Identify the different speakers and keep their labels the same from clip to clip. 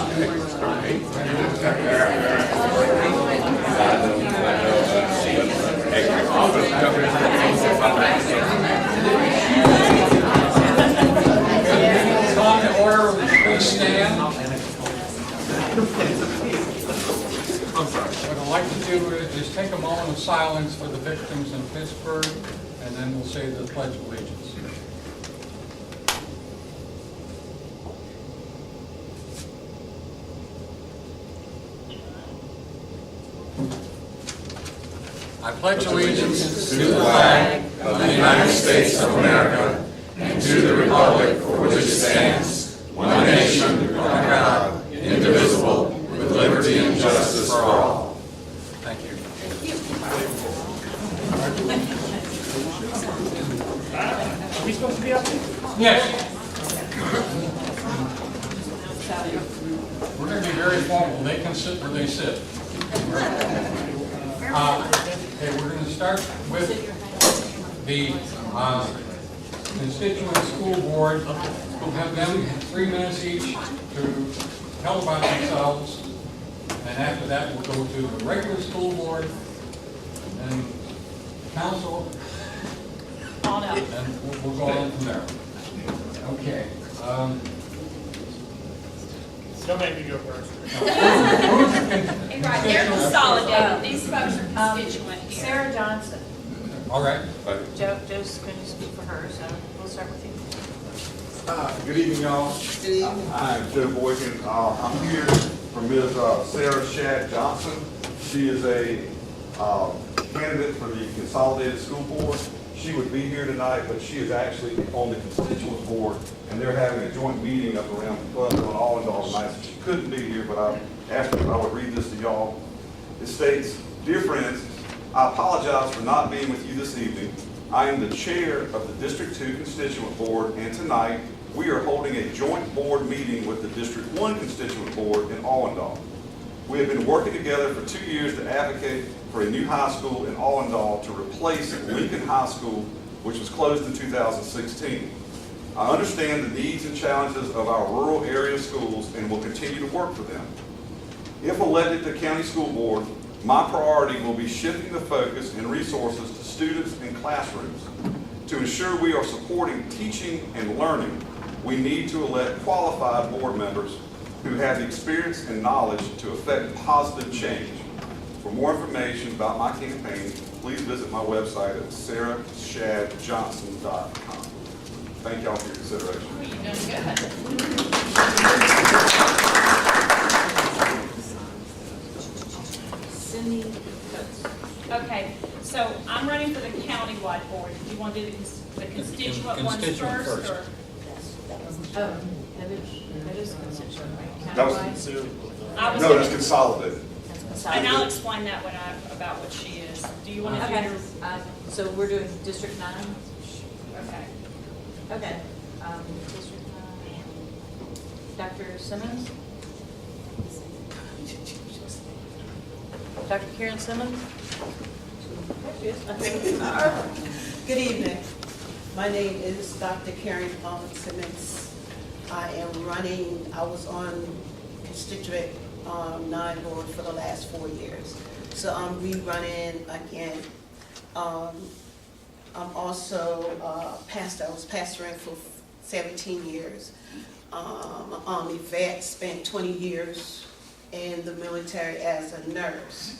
Speaker 1: On the order, please stand. What I'd like to do is take a moment of silence for the victims in Pittsburgh, and then we'll say the Pledge of Allegiance. I pledge allegiance
Speaker 2: to the flag of the United States of America and to the republic for which it stands, one nation, under God, indivisible, with liberty and justice for all.
Speaker 1: Thank you.
Speaker 3: Are we supposed to be up here?
Speaker 1: Yes. We're going to be very formal. They can sit where they sit. Okay, we're going to start with the constituent school board. We'll have them 3 minutes each to tell about themselves. And after that, we'll go to the regular school board and then council. And we'll go on from there. Okay.
Speaker 3: Don't make me go first.
Speaker 4: Right, they're consolidated, these folks are constituent here.
Speaker 5: Sarah Johnson.
Speaker 1: All right.
Speaker 5: Joe's going to speak for her, so we'll start with you.
Speaker 6: Good evening, y'all. I'm Joe Boykin. I'm here for Ms. Sarah Shad Johnson. She is a candidate for the Consolidated School Board. She would be here tonight, but she is actually on the constituent board, and they're having a joint meeting up around Pleasantville and Allendale tonight, so she couldn't be here, but I asked her if I would read this to y'all. It states, "Dear friends, I apologize for not being with you this evening. I am the chair of the District 2 Constituent Board, and tonight we are holding a joint board meeting with the District 1 Constituent Board in Allendale. We have been working together for 2 years to advocate for a new high school in Allendale to replace Lincoln High School, which was closed in 2016. I understand the needs and challenges of our rural area schools and will continue to work for them. If elected to County School Board, my priority will be shifting the focus and resources to students and classrooms. To ensure we are supporting teaching and learning, we need to elect qualified board members who have the experience and knowledge to effect positive change. For more information about my campaign, please visit my website at sarahshadjohnson.com. Thank y'all for your consideration."
Speaker 4: You're doing
Speaker 5: Cindy.
Speaker 4: good. Okay, so I'm running for the countywide board. Do you want to do the constituent ones
Speaker 1: Constituent
Speaker 4: first?
Speaker 1: first.
Speaker 4: Or?
Speaker 5: Oh, that is constituent, right?
Speaker 6: That was-
Speaker 5: Countywide?
Speaker 4: I was
Speaker 6: No,
Speaker 4: gonna-
Speaker 6: that's consolidated.
Speaker 5: That's
Speaker 4: And
Speaker 5: consolidated.
Speaker 4: I'll explain that about what she is. Do you want to do
Speaker 5: Okay,
Speaker 4: your?
Speaker 5: so we're doing District 9?
Speaker 4: Okay.
Speaker 5: Okay. District 9. Dr. Simmons? Dr. Karen Simmons? There she is.
Speaker 7: Good evening. My name is Dr. Karen Simmons. I am running, I was on constituent 9 board for the last 4 years. So I'm rerunning again. I'm also pastor. I was pastoring for 17 years. I'm an Army vet, spent 20 years in the military as a nurse.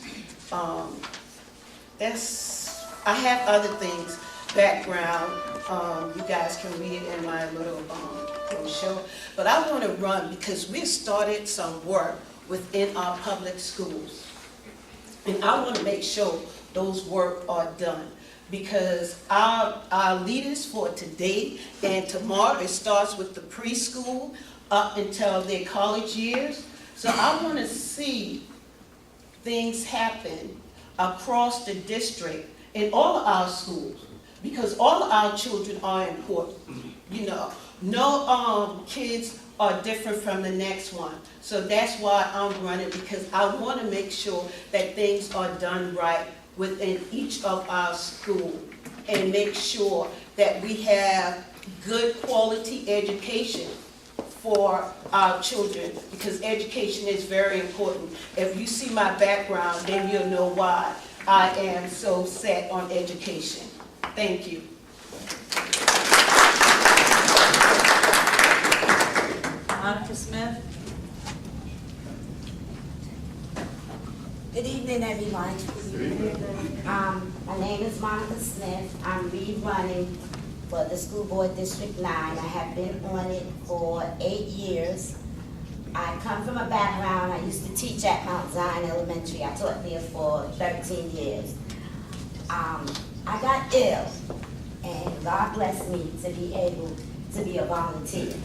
Speaker 7: I have other things, background, you guys can read in my little brochure, but I want to run because we started some work within our public schools. And I want to make sure those work are done because our leaders for today and tomorrow, it starts with the preschool up until their college years. So I want to see things happen across the district in all of our schools because all of our children are important. You know, no kids are different from the next one. So that's why I'm running because I want to make sure that things are done right within each of our schools and make sure that we have good quality education for our children, because education is very important. If you see my background, then you'll know why I am so set on education. Thank you.
Speaker 5: Monica Smith?
Speaker 8: Good evening, everyone. My name is Monica Smith. I'm rerunning for the School Board District 9. I have been on it for 8 years. I come from a background, I used to teach at Mount Zion Elementary. I taught there for 13 years. I got ill, and God blessed me to be able to be a volunteer.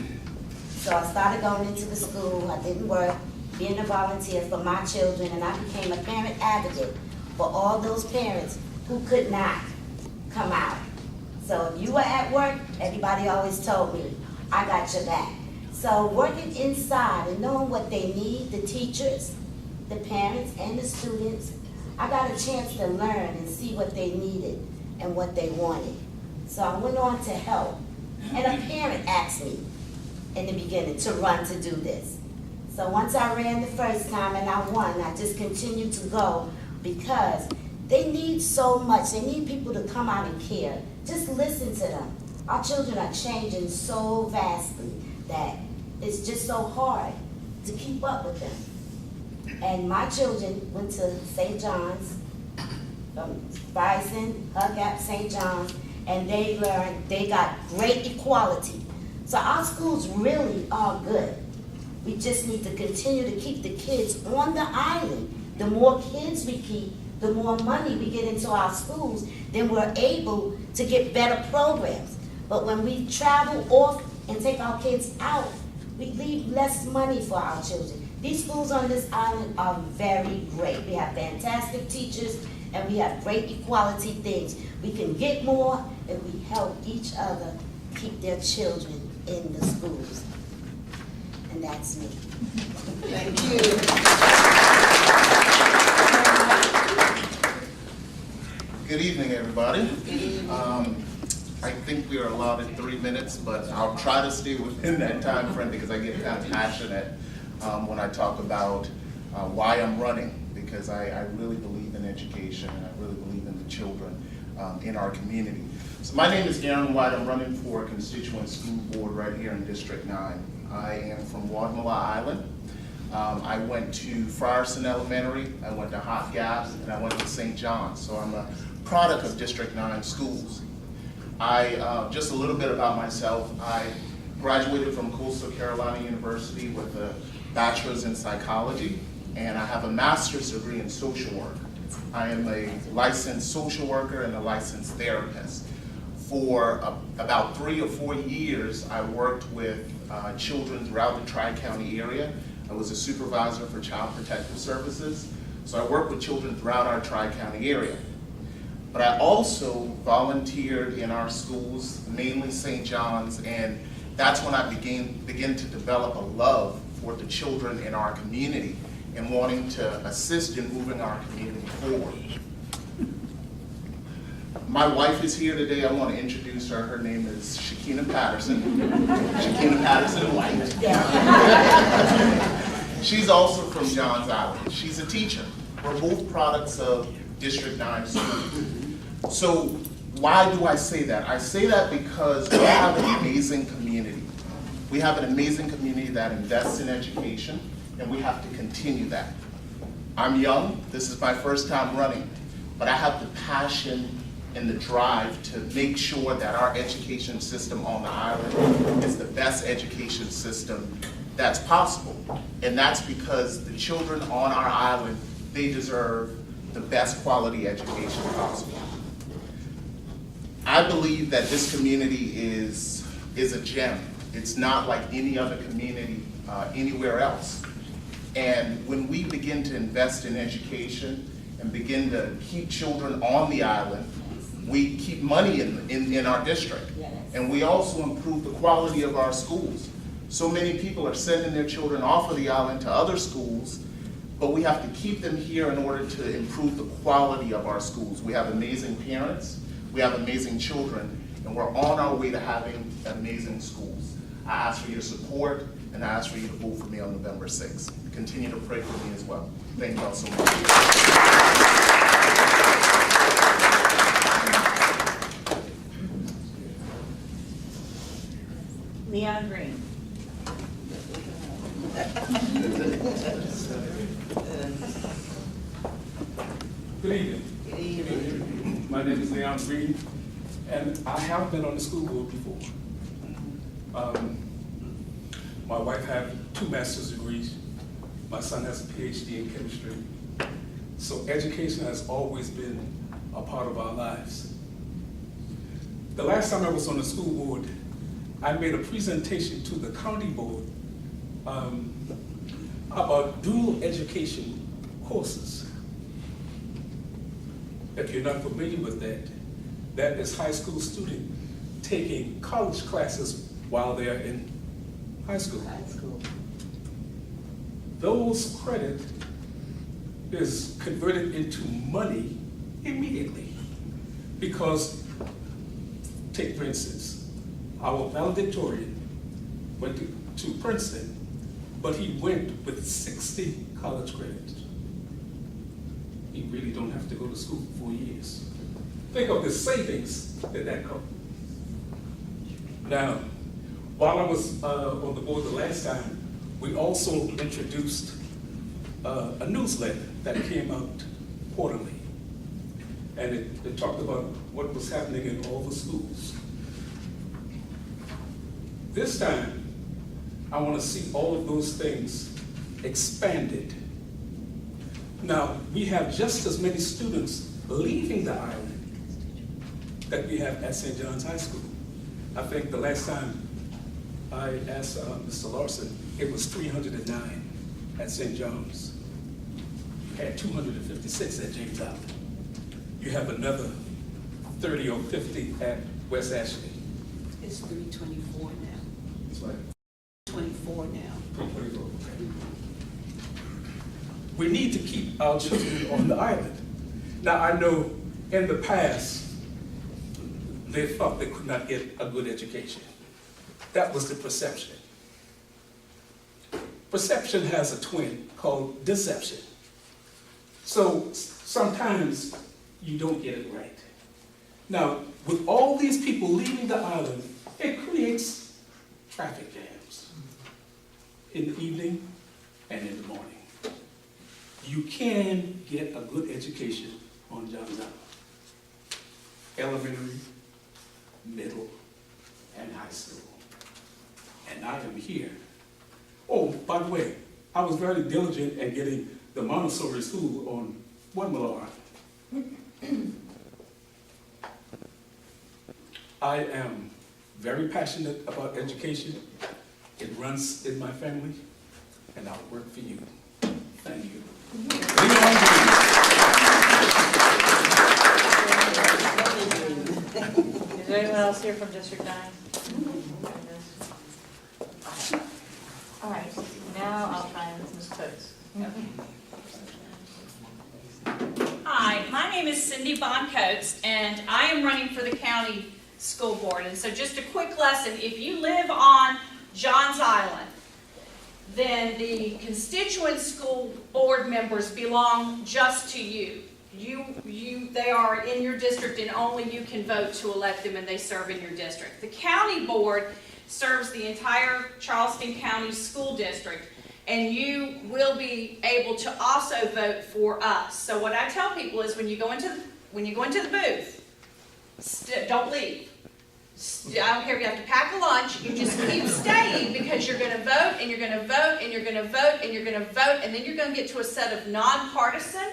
Speaker 8: So I started going into the school. I didn't work, being a volunteer for my children, and I became a parent advocate for all those parents who could not come out. So if you were at work, everybody always told me, I got your back. So working inside and knowing what they need, the teachers, the parents, and the students, I got a chance to learn and see what they needed and what they wanted. So I went on to help. And a parent asked me in the beginning to run to do this. So once I ran the first time and I won, I just continued to go because they need so much. They need people to come out and care. Just listen to them. Our children are changing so vastly that it's just so hard to keep up with them. And my children went to St. John's, Bison, Hug Gap, St. John's, and they learned, they got great equality. So our schools really are good. We just need to continue to keep the kids on the island. The more kids we keep, the more money we get into our schools, then we're able to get better programs. But when we travel off and take our kids out, we leave less money for our children. These schools on this island are very great. We have fantastic teachers and we have great equality things. We can get more if we help each other keep their children in the schools. And that's me.
Speaker 7: Thank you.
Speaker 9: Good evening, everybody. I think we are allotted 3 minutes, but I'll try to stay within that time frame because I get kind of passionate when I talk about why I'm running, because I really believe in education and I really believe in the children in our community. So my name is Aaron White. I'm running for a constituent school board right here in District 9. I am from Guatemala Island. I went to Frierson Elementary, I went to Hot Gaps, and I went to St. John's. So I'm a product of District 9 schools. Just a little bit about myself. I graduated from Coastal Carolina University with a bachelor's in psychology, and I have a master's degree in social work. I am a licensed social worker and a licensed therapist. For about 3 or 4 years, I worked with children throughout the Tri-County area. I was a supervisor for Child Protective Services, so I worked with children throughout our Tri-County area. But I also volunteered in our schools, mainly St. John's, and that's when I began to develop a love for the children in our community and wanting to assist in moving our community forward. My wife is here today. I want to introduce her. Her name is Shakina Patterson. Shakina Patterson White. She's also from Johns Island. She's a teacher. We're both products of District 9 schools. So why do I say that? I say that because we have an amazing community. We have an amazing community that invests in education, and we have to continue that. I'm young. This is my first time running, but I have the passion and the drive to make sure that our education system on the island is the best education system that's possible. And that's because the children on our island, they deserve the best quality education possible. I believe that this community is a gem. It's not like any other community anywhere else. And when we begin to invest in education and begin to keep children on the island, we keep money in our district. And we also improve the quality of our schools. So many people are sending their children off of the island to other schools, but we have to keep them here in order to improve the quality of our schools. We have amazing parents, we have amazing children, and we're on our way to having amazing schools. I ask for your support and I ask for you to vote for me on November 6th. Continue to pray for me as well. Thank y'all so much.
Speaker 5: Leon Green.
Speaker 10: Good evening.
Speaker 7: Good evening.
Speaker 10: My name is Leon Green, and I have been on the school board before. My wife has 2 master's degrees. My son has a PhD in chemistry. So education has always been a part of our lives. The last time I was on the school board, I made a presentation to the county board about dual education courses. If you're not familiar with that, that is high school student taking college classes while they're in high school. Those credit is converted into money immediately. Because, take for instance, our valedictorian went to Princeton, but he went with 60 college credits. He really don't have to go to school for 4 years. Think of the savings that comes. Now, while I was on the board the last time, we also introduced a newsletter that came out quarterly. And it talked about what was happening in all the schools. This time, I want to see all of those things expanded. Now, we have just as many students leaving the island that we have at St. John's High School. I think the last time I asked Mr. Larson, it was 309 at St. John's. You had 256 at James Island. You have another 30 or 50 at West Ashley.
Speaker 7: It's 324 now.
Speaker 10: It's like
Speaker 7: 24 now.
Speaker 10: 324. Okay. We need to keep our children on the island. Now, I know in the past, they thought they could not get a good education. That was the perception. Perception has a twin called deception. So sometimes you don't get it right. Now, with all these people leaving the island, it creates traffic jams in the evening and in the morning. You can get a good education on Johns Island. Elementary, middle, and high school. And I am here. Oh, by the way, I was very diligent in getting the Montessori school on One Island. I am very passionate about education. It runs in my family, and I'll work for you. Thank you.
Speaker 5: Is there anyone else here from District 9? All right, now I'll try Ms. Coates.
Speaker 4: Hi, my name is Cindy Bond Coates, and I am running for the county school board. And so just a quick lesson, if you live on Johns Island, then the constituent school board members belong just to you. They are in your district, and only you can vote to elect them, and they serve in your district. The county board serves the entire Charleston County School District, and you will be able to also vote for us. So what I tell people is when you go into the booth, don't leave. I don't care if you have to pack a lunch, you just keep staying, because you're going to vote, and you're going to vote, and you're going to vote, and you're going to vote, and then you're going to get to a set of nonpartisan,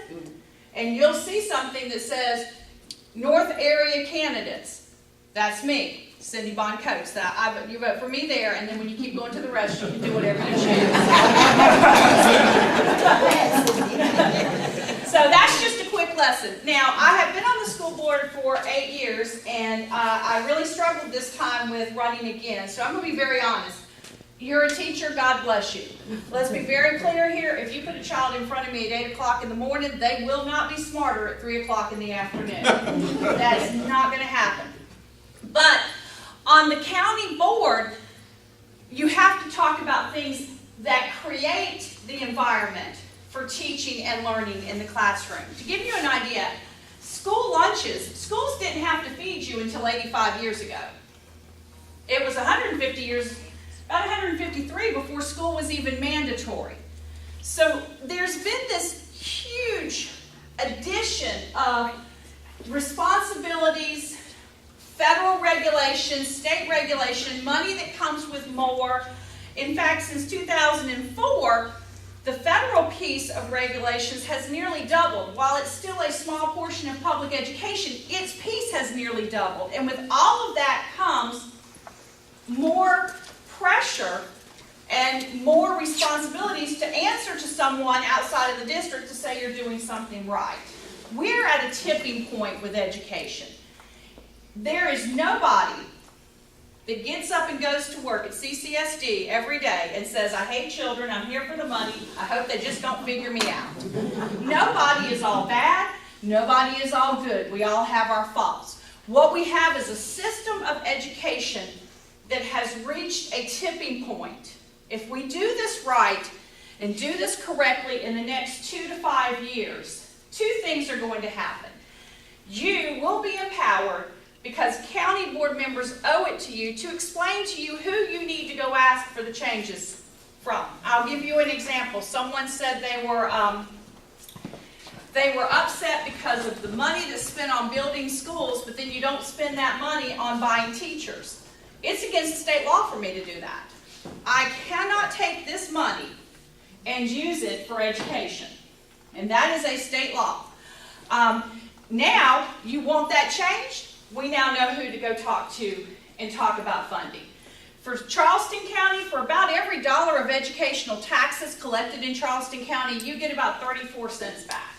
Speaker 4: and you'll see something that says North Area Candidates. That's me, Cindy Bond Coates. You vote for me there, and then when you keep going to the rest, you can do whatever you choose. So that's just a quick lesson. Now, I have been on the school board for 8 years, and I really struggled this time with running again. So I'm going to be very honest. You're a teacher, God bless you. Let's be very clear here. If you put a child in front of me at 8 o'clock in the morning, they will not be smarter at 3 o'clock in the afternoon. That is not going to happen. But on the county board, you have to talk about things that create the environment for teaching and learning in the classroom. To give you an idea, school lunches, schools didn't have to feed you until 85 years ago. It was 150 years, about 153 before school was even mandatory. So there's been this huge addition of responsibilities, federal regulation, state regulation, money that comes with more. In fact, since 2004, the federal piece of regulations has nearly doubled. While it's still a small portion of public education, its piece has nearly doubled. And with all of that comes more pressure and more responsibilities to answer to someone outside of the district to say you're doing something right. We're at a tipping point with education. There is nobody that gets up and goes to work at CCSD every day and says, I hate children, I'm here for the money, I hope they just don't figure me out. Nobody is all bad, nobody is all good. We all have our faults. What we have is a system of education that has reached a tipping point. If we do this right and do this correctly in the next 2 to 5 years, two things are going to happen. You will be empowered because county board members owe it to you to explain to you who you need to go ask for the changes from. I'll give you an example. Someone said they were upset because of the money that's spent on building schools, but then you don't spend that money on buying teachers. It's against the state law for me to do that. I cannot take this money and use it for education, and that is a state law. Now, you want that changed? We now know who to go talk to and talk about funding. For Charleston County, for about every dollar of educational taxes collected in Charleston County, you get about 34 cents back.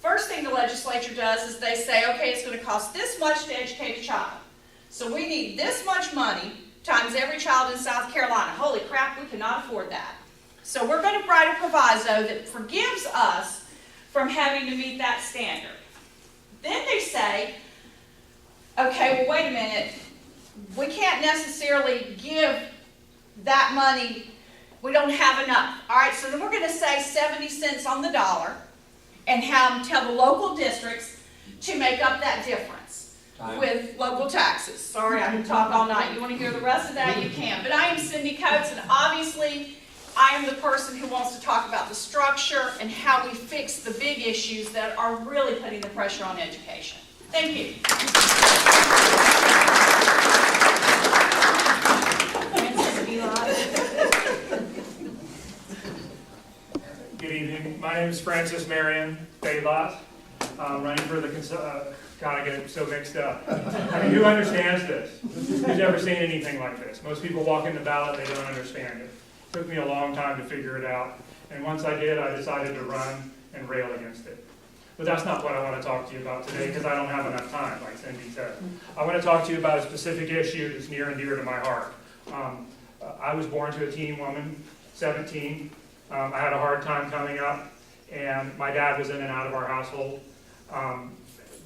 Speaker 4: First thing the legislature does is they say, okay, it's going to cost this much to educate a child. So we need this much money times every child in South Carolina. Holy crap, we cannot afford that. So we're going to write a proviso that forgives us from having to meet that standard. Then they say, okay, well, wait a minute. We can't necessarily give that money. We don't have enough. All right, so then we're going to say 70 cents on the dollar and tell the local districts to make up that difference with local taxes. Sorry, I can talk all night. You want to hear the rest of that? You can. But I am Cindy Coates, and obviously I am the person who wants to talk about the structure and how we fix the big issues that are really putting the pressure on education. Thank you.
Speaker 3: Good evening. My name is Francis Marion Baylot. I'm running for the, God, I get so mixed up. I mean, who understands this? Who's ever seen anything like this? Most people walk in the ballot, they don't understand it. It took me a long time to figure it out. And once I did, I decided to run and rail against it. But that's not what I want to talk to you about today because I don't have enough time, like Cindy said. I want to talk to you about a specific issue that's near and dear to my heart. I was born to a teen woman, 17. I had a hard time coming up, and my dad was in and out of our household.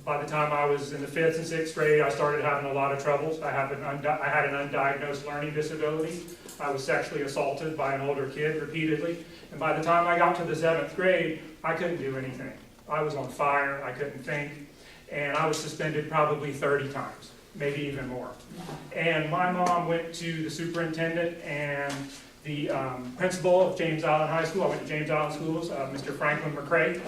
Speaker 3: By the time I was in the 5th and 6th grade, I started having a lot of troubles. I had an undiagnosed learning disability. I was sexually assaulted by an older kid repeatedly. And by the time I got to the 7th grade, I couldn't do anything. I was on fire, I couldn't think, and I was suspended probably 30 times, maybe even more. And my mom went to the superintendent and the principal of James Island High School. I went to James Island Schools, Mr. Franklin McCray,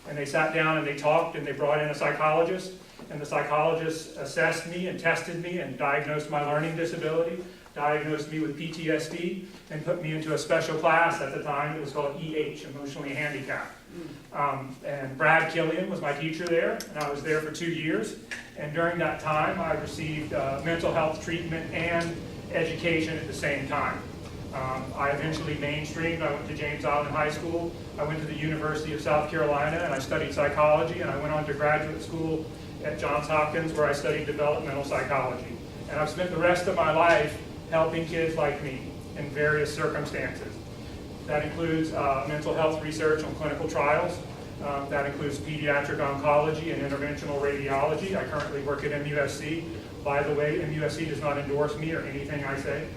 Speaker 3: and they sat down and they talked and they brought in a psychologist, and the psychologist assessed me and tested me and diagnosed my learning disability, diagnosed me with PTSD, and put me into a special class at the time. It was called EH, Emotionally Handicapped. And Brad Killian was my teacher there, and I was there for 2 years. And during that time, I received mental health treatment and education at the same time. I eventually mainstreamed. I went to James Island High School. I went to the University of South Carolina, and I studied psychology, and I went on to graduate school at Johns Hopkins, where I studied developmental psychology. And I've spent the rest of my life helping kids like me in various circumstances. That includes mental health research on clinical trials. That includes pediatric oncology and interventional radiology. I currently work at MUSC. By the way, MUSC does not endorse me or anything I say.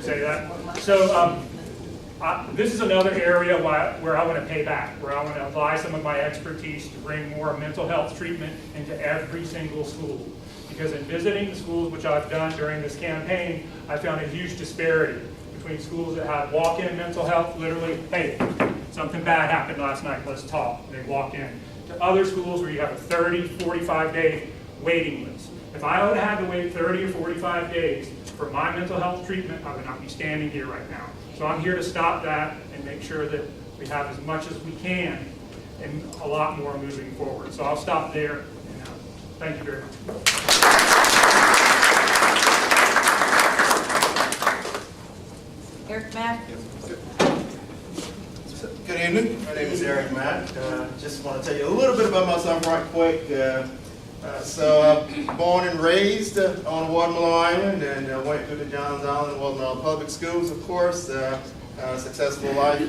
Speaker 3: Say that. So this is another area where I want to pay back, where I want to apply some of my expertise to bring more mental health treatment into every single school. Because in visiting the schools, which I've done during this campaign, I found a huge disparity between schools that have walk-in mental health, literally, hey, something bad happened last night, let's talk. They walk in. To other schools where you have a 30, 45-day waiting list. If I would have had to wait 30 or 45 days for my mental health treatment, I would not be standing here right now. So I'm here to stop that and make sure that we have as much as we can and a lot more moving forward. So I'll stop there. And, thank you very much.
Speaker 5: Eric Mack?
Speaker 11: Good evening. My name is Eric Mack. Just want to tell you a little bit about myself right quick. So I'm born and raised on Watermelon Island and went through the Johns Island Watermelon Public Schools, of course. Successful life,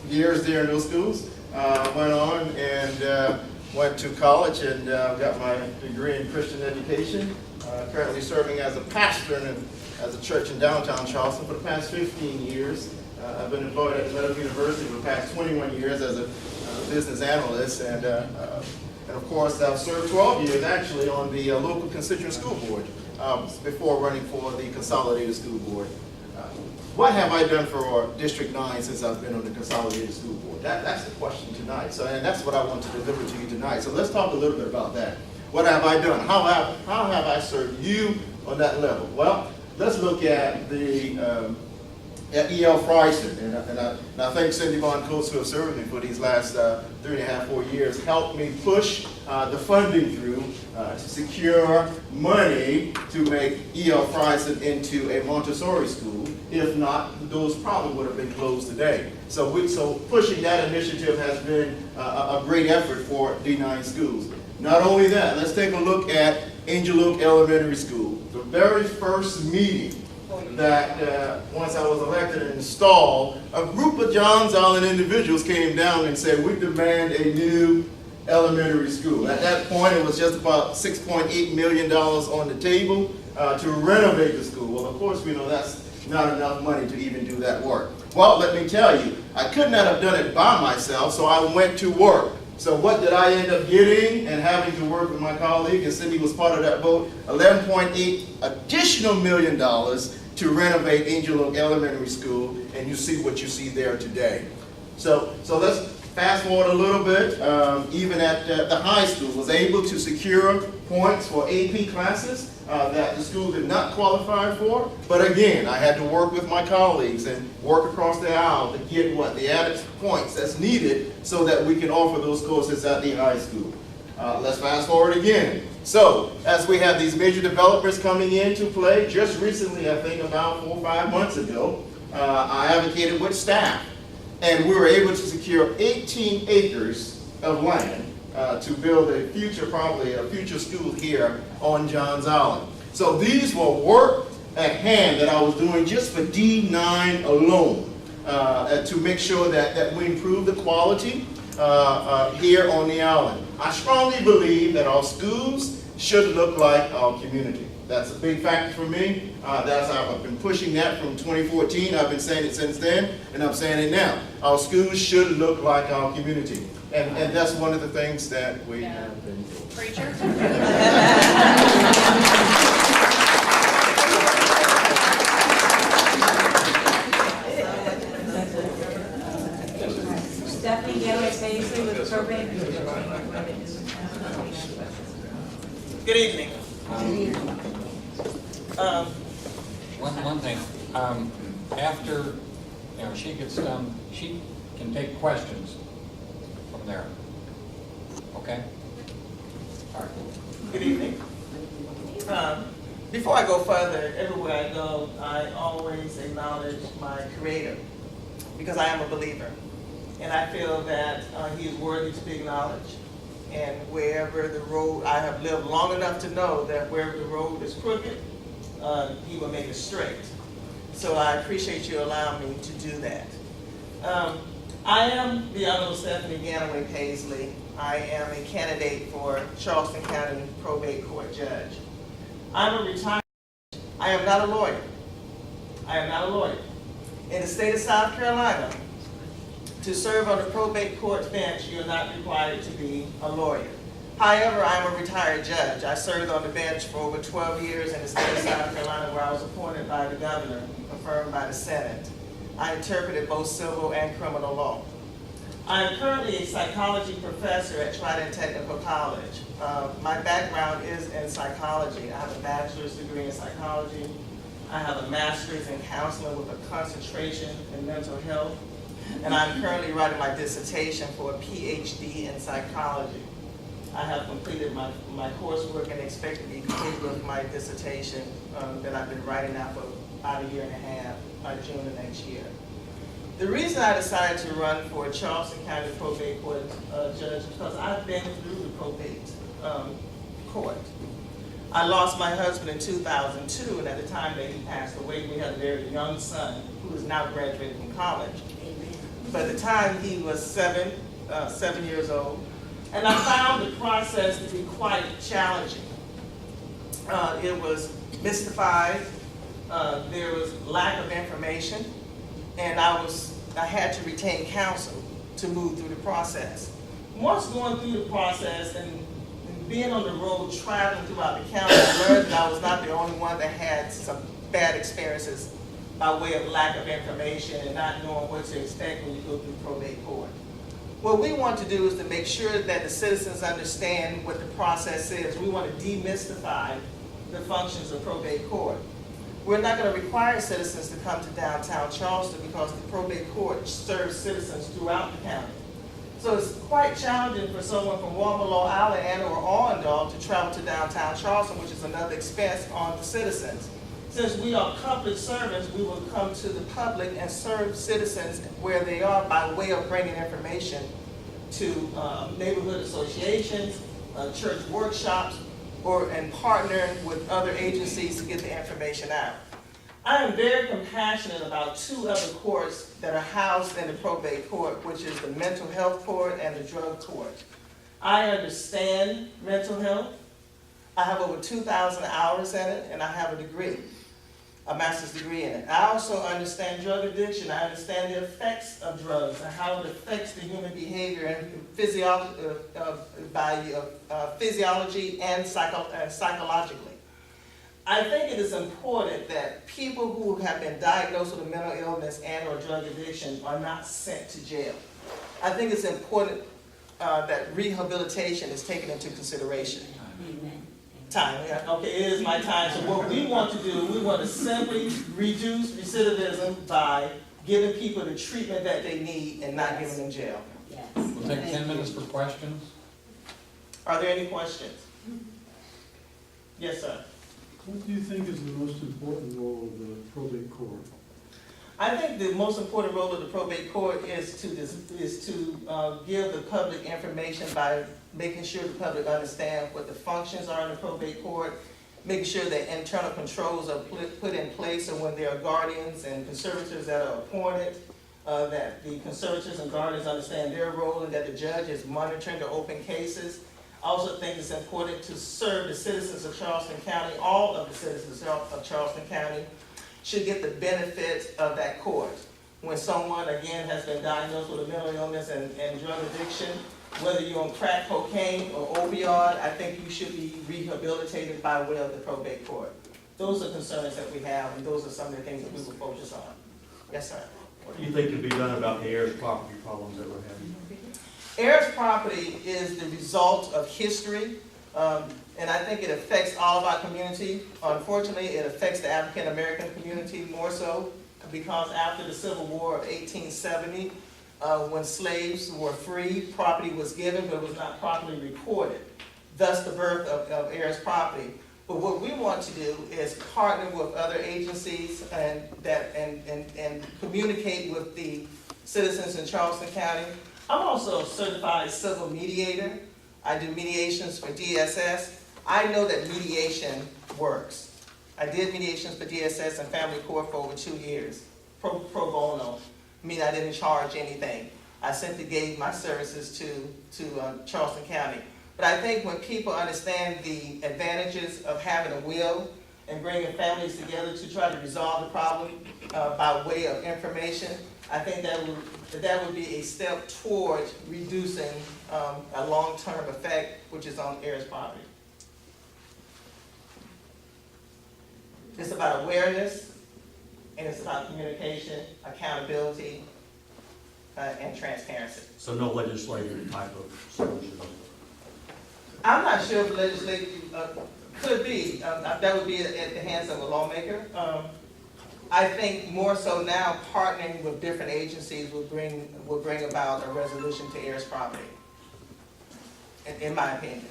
Speaker 11: years there in those schools. Went on and went to college and got my degree in Christian education. Currently serving as a pastor as a church in downtown Charleston for the past 15 years. I've been employed at the Medical University for the past 21 years as a business analyst, and of course I've served 12 years actually on the local constituent school board before running for the Consolidated School Board. What have I done for District 9 since I've been on the Consolidated School Board? That's the question tonight, and that's what I want to deliver to you tonight. So let's talk a little bit about that. What have I done? How have I served you on that level? Well, let's look at the at E.L. Friesen, and I thank Cindy Von Coates, who have served me for these last 3.5, 4 years, helped me push the funding through to secure money to make E.L. Friesen into a Montessori school. If not, those probably would have been closed today. So pushing that initiative has been a great effort for D9 schools. Not only that, let's take a look at Angel Oak Elementary School. The very first meeting that once I was elected and installed, a group of Johns Island individuals came down and said, we demand a new elementary school. At that point, it was just about $6.8 million on the table to renovate the school. Well, of course, we know that's not enough money to even do that work. Well, let me tell you, I could not have done it by myself, so I went to work. So what did I end up getting and having to work with my colleague, and Cindy was part of that vote, $11.8 additional million to renovate Angel Oak Elementary School, and you see what you see there today. So let's fast forward a little bit. Even at the high school, was able to secure points for AP classes that the school did not qualify for. But again, I had to work with my colleagues and work across the aisle to get the added points that's needed so that we can offer those courses at the high school. Let's fast forward again. So, as we have these major developers coming into play, just recently, I think about 4 or 5 months ago, I advocated with staff, and we were able to secure 18 acres of land to build probably a future school here on Johns Island. So these were work at hand that I was doing just for D9 alone to make sure that we improve the quality here on the island. I strongly believe that our schools should look like our community. That's a big factor for me. I've been pushing that from 2014. I've been saying it since then, and I'm saying it now. Our schools should look like our community. And that's one of the things that we have been doing.
Speaker 4: Preacher?
Speaker 5: Stephanie Galloway-Paisley with Program.
Speaker 12: Good evening.
Speaker 1: One thing, after she gets done, she can take questions from there. Okay? All right.
Speaker 12: Good evening. Before I go further, everywhere I go, I always acknowledge my Creator, because I am a believer. And I feel that He is worthy to be acknowledged. And wherever the road, I have lived long enough to know that wherever the road is crooked, He will make it straight. So I appreciate you allowing me to do that. I am the Honorable Stephanie Ganaway Paisley. I am a candidate for Charleston County Probate Court Judge. I'm a retired, I am not a lawyer. I am not a lawyer. In the state of South Carolina, to serve on the probate court bench, you're not required to be a lawyer. However, I'm a retired judge. I served on the bench for over 12 years in the state of South Carolina, where I was appointed by the governor, confirmed by the Senate. I interpreted both civil and criminal law. I am currently a psychology professor at Trident Technical College. My background is in psychology. I have a bachelor's degree in psychology. I have a master's in counseling with a concentration in mental health. And I'm currently writing my dissertation for a PhD in psychology. I have completed my coursework and expect to be completed with my dissertation that I've been writing now for about a year and a half, by June of next year. The reason I decided to run for a Charleston County Probate Court Judge is because I've been through the probate court. I lost my husband in 2002, and at the time that he passed away, we had a very young son who is now graduating from college. By the time he was 7 years old, and I found the process to be quite challenging. It was mystified, there was lack of information, and I had to retain counsel to move through the process. Once going through the process and being on the road, traveling throughout the county, I learned that I was not the only one that had some bad experiences by way of lack of information and not knowing what to expect when you go through probate court. What we want to do is to make sure that the citizens understand what the process is. We want to demystify the functions of probate court. We're not going to require citizens to come to downtown Charleston because the probate court serves citizens throughout the county. So it's quite challenging for someone from Walmart, Island, and or Allendale to travel to downtown Charleston, which is another expense on the citizens. Since we are public servants, we will come to the public and serve citizens where they are by way of bringing information to neighborhood associations, church workshops, and partnering with other agencies to get the information out. I am very compassionate about two other courts that are housed in the probate court, which is the mental health court and the drug court. I understand mental health. I have over 2,000 hours in it, and I have a degree, a master's degree in it. I also understand drug addiction. I understand the effects of drugs and how it affects the human behavior and physiology and psychologically. I think it is important that people who have been diagnosed with a mental illness and or drug addiction are not sent to jail. I think it's important that rehabilitation is taken into consideration. Time, yeah. Okay, it is my time. So what we want to do, we want to simply reduce recidivism by giving people the treatment that they need and not giving them jail.
Speaker 8: Yes.
Speaker 1: We'll take 10 minutes for questions.
Speaker 12: Are there any questions? Yes, sir.
Speaker 13: What do you think is the most important role of the probate court?
Speaker 12: I think the most important role of the probate court is to give the public information by making sure the public understand what the functions are in the probate court, making sure that internal controls are put in place, so when there are guardians and conservators that are appointed, that the conservators and guardians understand their role and that the judge is monitoring the open cases. I also think it's important to serve the citizens of Charleston County. All of the citizens of Charleston County should get the benefit of that court. When someone, again, has been diagnosed with a mental illness and drug addiction, whether you're on crack cocaine or opioid, I think you should be rehabilitated by way of the probate court. Those are concerns that we have, and those are some of the things that we will focus on. Yes, sir.
Speaker 14: What do you think can be done about the heirs property problems that we're having?
Speaker 12: Heirs property is the result of history, and I think it affects all of our community. Unfortunately, it affects the African American community more so, because after the Civil War of 1870, when slaves were free, property was given, but it was not properly recorded. Thus the birth of heirs property. But what we want to do is partner with other agencies and communicate with the citizens in Charleston County. I'm also a certified civil mediator. I do mediations for DSS. I know that mediation works. I did mediations for DSS and family court for over 2 years, pro bono, meaning I didn't charge anything. I simply gave my services to Charleston County. But I think when people understand the advantages of having a will and bringing families together to try to resolve the problem by way of information, I think that would be a step towards reducing a long-term effect, which is on heirs' poverty. It's about awareness, and it's about communication, accountability, and transparency.
Speaker 14: So no legislative type of solution?
Speaker 12: I'm not sure if legislature could be. That would be at the hands of a lawmaker. I think more so now, partnering with different agencies will bring about a resolution to heirs' property, in my opinion.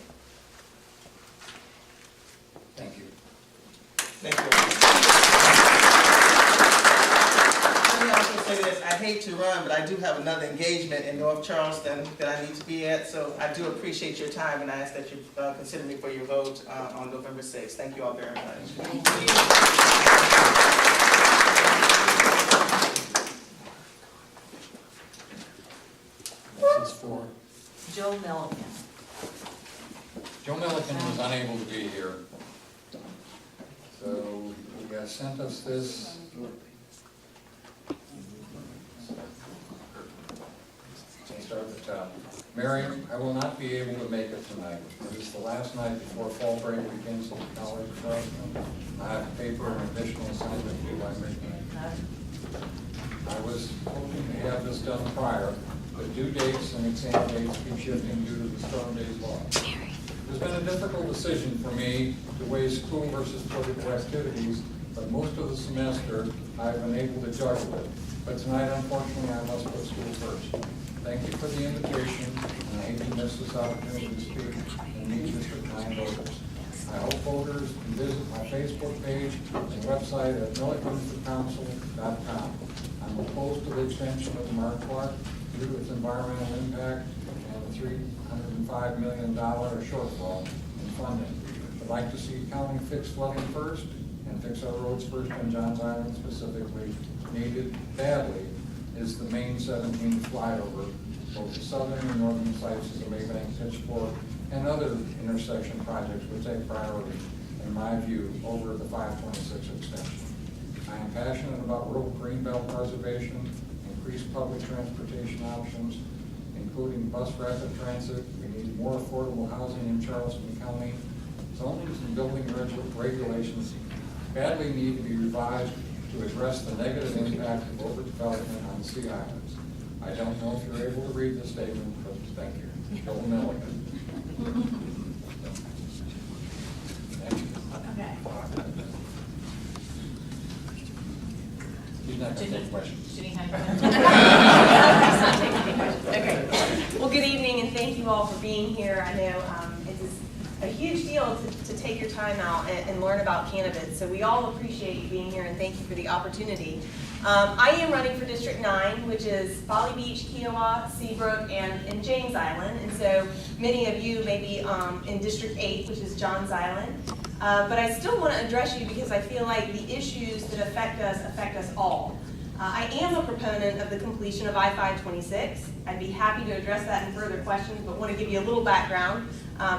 Speaker 1: Thank you.
Speaker 12: Thank you. Let me also say this, I hate to run, but I do have another engagement in North Charleston that I need to be at, so I do appreciate your time, and I ask that you consider me for your vote on November 6th. Thank you all very much.
Speaker 1: This is for
Speaker 5: Joe Milligan.
Speaker 1: Joe Milliken was unable to be here. So he has sent us this. I'll start at the top. Mary, I will not be able to make it tonight. It is the last night before fall break begins at the College of Charleston. I have to pay for an additional assignment due by midnight. I was hoping to have this done prior, but due dates and exam dates keep shifting due to the storm days law. It's been a difficult decision for me to weigh school versus political activities, but most of the semester I've been able to juggle it. But tonight, unfortunately, I must put school first. Thank you for the invitation, and I hate to miss this opportunity to speak and meet District 9 voters. I hope voters can visit my Facebook page and website at millikenforcouncil.com. I'm opposed to the extension of the Mark Clark due to its environmental impact and the $305 million shortfall in funding. I'd like to see county fix flooding first and fix our roads first on Johns Island specifically. Needed badly is the Main 17 flyover, both the southern and northern sites of the Maybank, Pitchfork, and other intersection projects would take priority, in my view, over the 526 extension. I am passionate about rural greenbelt preservation, increased public transportation options, including bus rapid transit. We need more affordable housing in Charleston County. Zonings and building regulations badly need to be revised to address the negative impact of overdevelopment on Sea Islands. I don't know if you're able to read this statement, but thank you. Joel Milliken. Thank you.
Speaker 5: Okay.
Speaker 1: He's not going to take questions.
Speaker 5: Should he have Okay. Well, good evening, and thank you all for being here. I know it is a huge deal to take your time out and learn about cannabis, so we all appreciate you being here, and thank you for the opportunity. I am running for District 9, which is Folly Beach, Kiowa, Seabrook, and James Island, and so many of you may be in District 8, which is Johns Island. But I still want to address you because I feel like the issues that affect us all. I am a proponent of the completion of I-526. I'd be happy to address that in further questions, but want to give you a little background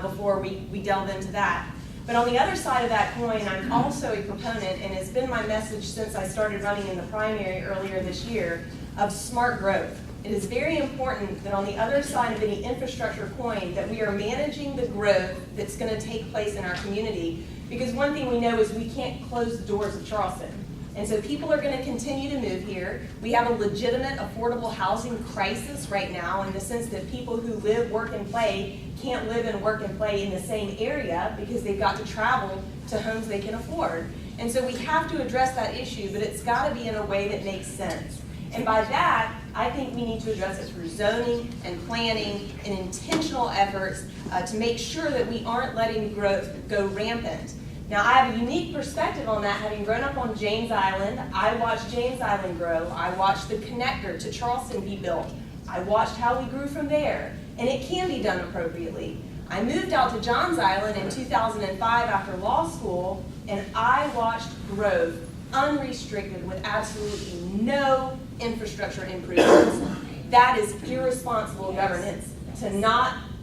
Speaker 5: before we delve into that. But on the other side of that coin, I'm also a proponent, and it's been my message since I started running in the primary earlier this year, of smart growth. It is very important that on the other side of any infrastructure coin that we are managing the growth that's going to take place in our community, because one thing we know is we can't close the doors of Charleston. And so people are going to continue to move here. We have a legitimate affordable housing crisis right now in the sense that people who live, work, and play can't live and work and play in the same area because they've got to travel to homes they can afford. And so we have to address that issue, but it's got to be in a way that makes sense. And by that, I think we need to address it through zoning and planning and intentional efforts to make sure that we aren't letting growth go rampant. Now, I have a unique perspective on that, having grown up on James Island. I watched James Island grow. I watched the connector to Charleston be built. I watched how we grew from there, and it can be done appropriately. I moved out to Johns Island in 2005 after law school, and I watched growth unrestricted with absolutely no infrastructure improvements. that is irresponsible governance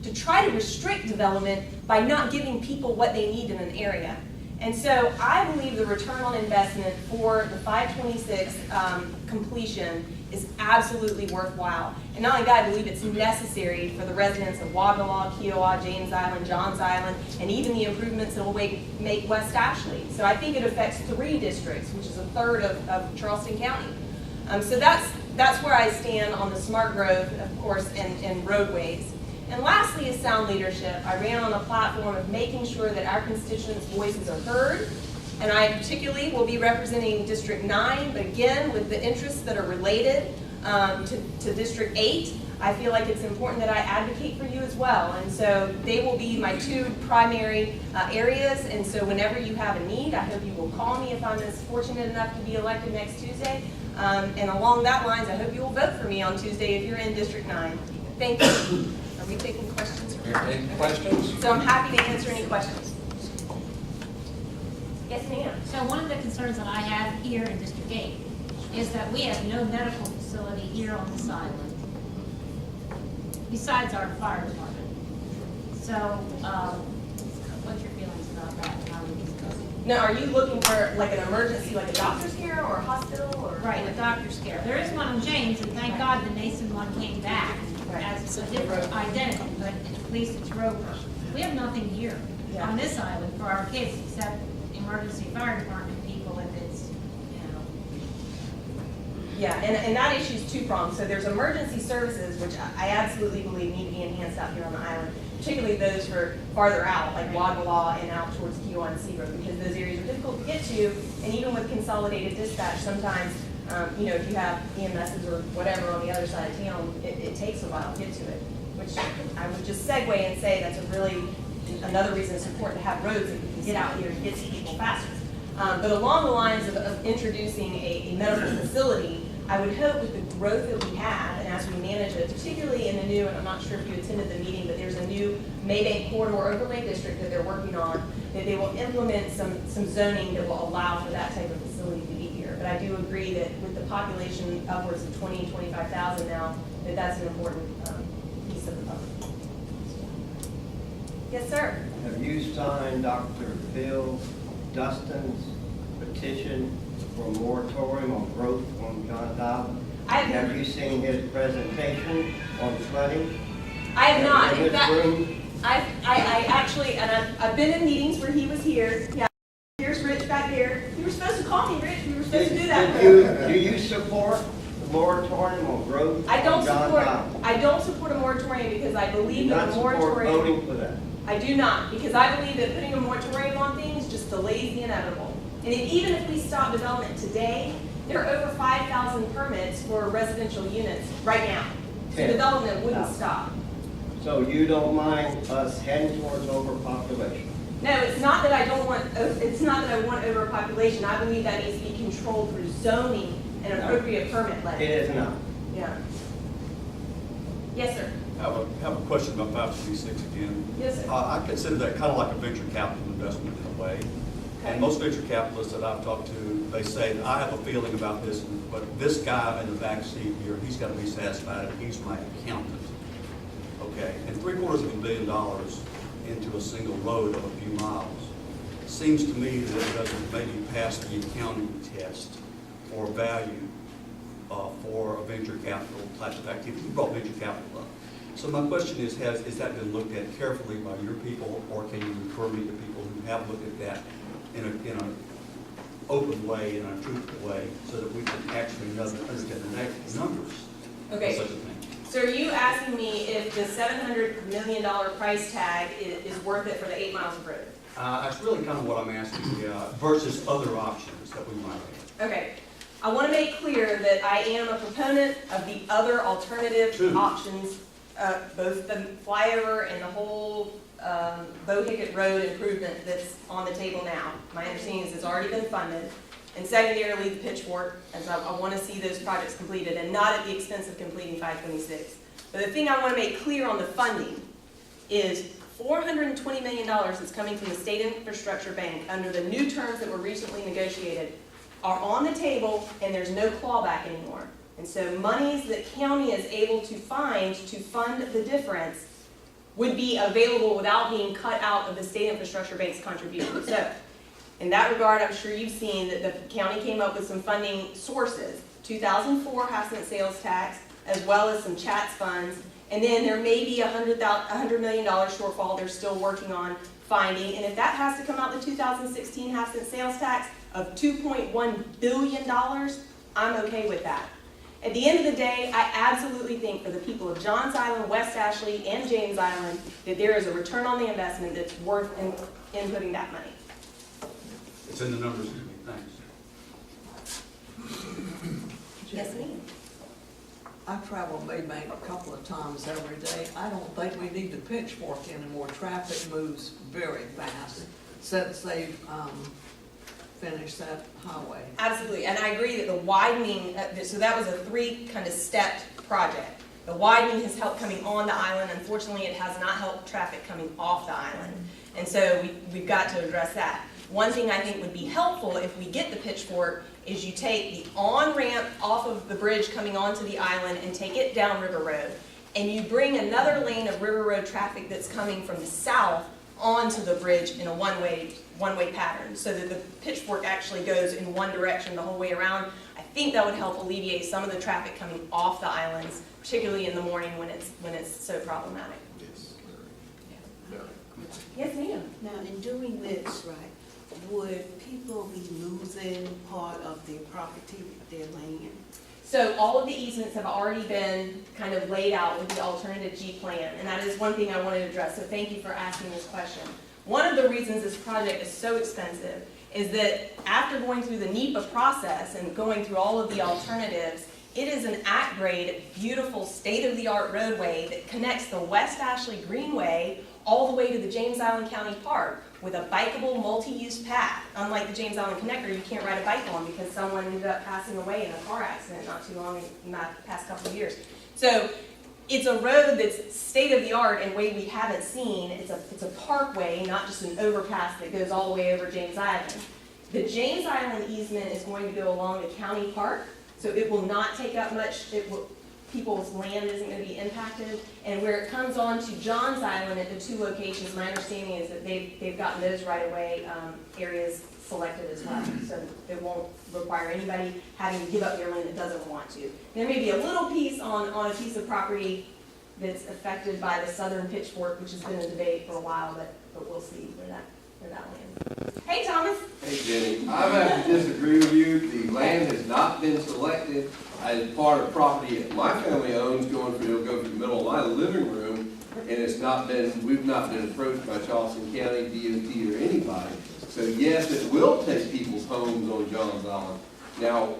Speaker 5: to try to restrict development by not giving people what they need in an area. And so I believe the return on investment for the 526 completion is absolutely worthwhile. And not only that, I believe it's necessary for the residents of Wagalaw, Kiowa, James Island, Johns Island, and even the improvements that will make West Ashley. So I think it affects 3 districts, which is a third of Charleston County. So that's where I stand on the smart growth, of course, and roadways. And lastly is sound leadership. I ran on a platform of making sure that our constituents' voices are heard, and I particularly will be representing District 9, but again, with the interests that are related to District 8, I feel like it's important that I advocate for you as well. And so they will be my 2 primary areas, and so whenever you have a need, I hope you will call me if I'm as fortunate enough to be elected next Tuesday. And along that lines, I hope you will vote for me on Tuesday if you're in District 9. Thank you. Are we taking questions?
Speaker 1: Any questions?
Speaker 5: So I'm happy to answer any questions. Yes, ma'am.
Speaker 15: So one of the concerns that I have here in District 8 is that we have no medical facility here on this island, besides our fire department. So, what's your feelings about that? And how we discuss it?
Speaker 5: Now, are you looking for like an emergency, like a doctor's care or a hospital or?
Speaker 15: Right, a doctor's care. There is one on James, and thank God the Mason one came back as a different identity, but at least it's Roper. We have nothing here on this island for our kids except emergency fire department people if it's, you know.
Speaker 5: Yeah, and that issue is 2-pronged. So there's emergency services, which I absolutely believe need to be enhanced out here on the island, particularly those for farther out, like Wagalaw and out towards Kiowa and Seabrook, because those areas are difficult to get to, and even with consolidated dispatch, sometimes, if you have EMSs or whatever on the other side of town, it takes a while to get to it, which I would just segue and say that's another reason it's important to have roads that we can get out here and get to people faster. But along the lines of introducing a medical facility, I would hope with the growth that we have and as we manage it, particularly in the new, and I'm not sure if you attended the meeting, but there's a new Maybank Corridor Overlay District that they're working on, that they will implement some zoning that will allow for that type of facility to be here. But I do agree that with the population upwards of 25,000 now, that's an important piece of the puzzle. Yes, sir.
Speaker 16: Have you signed Dr. Bill Dustin's petition for a moratorium on growth on Johns Island? Have you seen his presentation on flooding?
Speaker 5: I have not.
Speaker 16: In this room?
Speaker 5: I actually, and I've been in meetings where he was here. Yeah, here's Rich back there. You were supposed to call me, Rich. You were supposed to do that.
Speaker 16: Do you support the moratorium on growth
Speaker 5: I don't
Speaker 16: on Johns
Speaker 5: support.
Speaker 16: Island?
Speaker 5: I don't support a moratorium because I believe
Speaker 16: Do
Speaker 5: that
Speaker 16: not
Speaker 5: a
Speaker 16: support
Speaker 5: moratorium.
Speaker 16: voting for that?
Speaker 5: I do not, because I believe that putting a moratorium on things just delays the inevitable. And even if we stop development today, there are over 5,000 permits for residential units right now. So
Speaker 16: Okay.
Speaker 5: development wouldn't stop.
Speaker 16: So you don't mind us heading towards overpopulation?
Speaker 5: No, it's not that I don't want. It's not that I want overpopulation. I believe that needs to be controlled through zoning and appropriate permit letting.
Speaker 16: It is not.
Speaker 5: Yeah. Yes, sir.
Speaker 14: I have a question about 526 again.
Speaker 5: Yes, sir.
Speaker 14: I consider that kind of like a venture capital investment in a way. And most venture capitalists that I've talked to, they say, I have a feeling about this, but this guy in the back seat here, he's got to be satisfied, and he's my accountant. Okay, and $750 million into a single road of a few miles seems to me that it doesn't maybe pass the accounting test for value for a venture capital type of activity. You brought venture capital up. So my question is that been looked at carefully by your people, or can you refer me to people who have looked at that in an open way, in a truthful way, so that we can actually understand the numbers of such a thing?
Speaker 5: So are you asking me if the $700 million price tag is worth it for the 8 miles of road?
Speaker 14: That's really kind of what I'm asking, versus other options that we might have.
Speaker 5: Okay. I want to make clear that I am a proponent of the other alternative options, both the flyover and the whole Bohicket Road improvement that's on the table now. My understanding is it's already been funded. And secondarily, the pitchfork, as I want to see those projects completed, and not at the expense of completing 526. But the thing I want to make clear on the funding is $420 million that's coming from the State Infrastructure Bank under the new terms that were recently negotiated are on the table, and there's no clawback anymore. And so monies that county is able to find to fund the difference would be available without being cut out of the state infrastructure bank's contribution. So in that regard, I'm sure you've seen that the county came up with some funding sources. 2004 half-cent sales tax, as well as some CHATS funds. And then there may be $100 million shortfall they're still working on finding. And if that has to come out the 2016 half-cent sales tax of $2.1 billion, I'm okay with that. At the end of the day, I absolutely think for the people of Johns Island, West Ashley, and James Island, that there is a return on the investment that's worth inputting that money.
Speaker 14: It's in the numbers. Thanks.
Speaker 5: Yes, ma'am.
Speaker 17: I travel Maybank a couple of times every day. I don't think we need the pitchfork anymore. Traffic moves very fast since they've finished that highway.
Speaker 5: Absolutely, and I agree that the widening, so that was a 3 kind of stepped project. The widening has helped coming on the island. Unfortunately, it has not helped traffic coming off the island. And so we've got to address that. One thing I think would be helpful if we get the pitchfork is you take the on-ramp off of the bridge coming onto the island and take it down River Road. And you bring another lane of River Road traffic that's coming from the south onto the bridge in a one-way pattern, so that the pitchfork actually goes in one direction the whole way around. I think that would help alleviate some of the traffic coming off the islands, particularly in the morning when it's so problematic. Yes, ma'am.
Speaker 7: Now, in doing this, right, would people be losing part of their property, their land?
Speaker 5: So all of the easements have already been kind of laid out with the alternative G plan, and that is one thing I wanted to address, so thank you for asking this question. One of the reasons this project is so expensive is that after going through the NEPA process and going through all of the alternatives, it is an at-grade, beautiful, state-of-the-art roadway that connects the West Ashley Greenway all the way to the James Island County Park with a bikeable multi-use path. Unlike the James Island Connector, you can't ride a bike on because someone ended up passing away in a car accident not too long in the past couple of years. So it's a road that's state-of-the-art in a way we haven't seen. It's a parkway, not just an overpass that goes all the way over James Island. The James Island easement is going to go along the county park, so it will not take up much. People's land isn't going to be impacted. And where it comes on to Johns Island at the 2 locations, my understanding is that they've gotten those right-of-way areas selected as well. So it won't require anybody having to give up their land that doesn't want to. There may be a little piece on a piece of property that's affected by the southern pitchfork, which has been a debate for a while, but we'll see where that lands. Hey, Thomas.
Speaker 18: Hey, Jenny. I have to disagree with you. The land has not been selected as part of property that my family owns it'll go through the middle of my living room, and we've not been approached by Charleston County, DOT, or anybody. So yes, it will take people's homes on Johns Island. Now,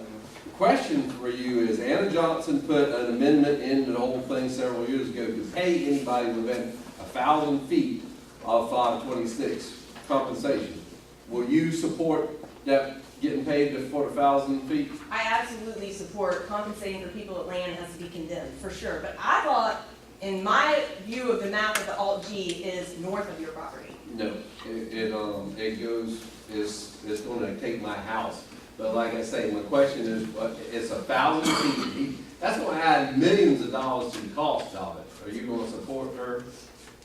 Speaker 18: the question for you is, Anna Johnson put an amendment into the whole thing several years ago to pay anybody within 1,000 feet of 526 compensation. Will you support that getting paid for 1,000 feet?
Speaker 5: I absolutely support compensating for people that land has to be condemned, for sure. But I thought, in my view of the map of the Alt-G, is north of your property.
Speaker 18: No, it goes, it's gonna take my house. But like I say, my question is, it's 1,000 feet. That's gonna add millions of dollars to the cost of it. Are you gonna support her?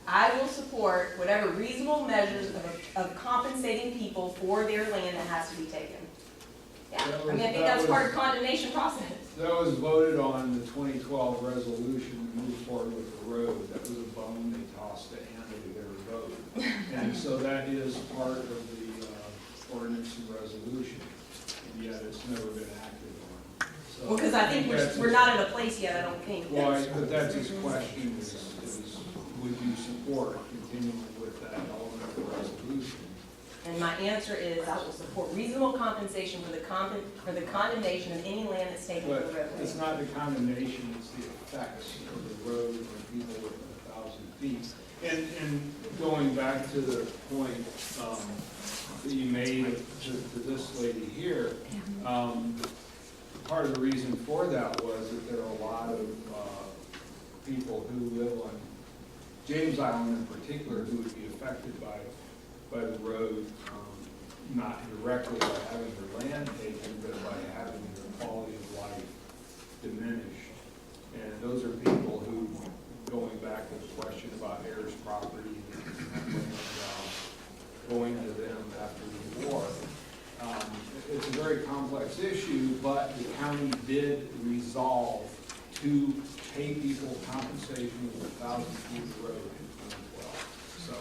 Speaker 5: I will support whatever reasonable measures of compensating people for their land that has to be taken. Yeah, I think that's part of the condemnation process.
Speaker 13: That was voted on in the 2012 resolution to move forward with the road. That was a bone they tossed to Anna to get her vote. And so that is part of the ordinance and resolution, and yet it's never been acted on. So
Speaker 5: Well, because I think we're not in a place yet, I don't think.
Speaker 13: Well, but that's his question is would you support continuing with that element of the resolution?
Speaker 5: And my answer is I will support reasonable compensation for the condemnation of any land that's taken from the roadway.
Speaker 13: It's not the condemnation, it's the effects of the road on people within 1,000 feet. And going back to the point that you made to this lady here, part of the reason for that was that there are a lot of people who live on James Island in particular who would be affected by the road, not directly by having their land taken, but by having their quality of life diminished. And those are people who, going back to the question about heirs property and going to them after the war, it's a very complex issue, but the county did resolve to pay people compensation for 1,000 feet of road in 2012. So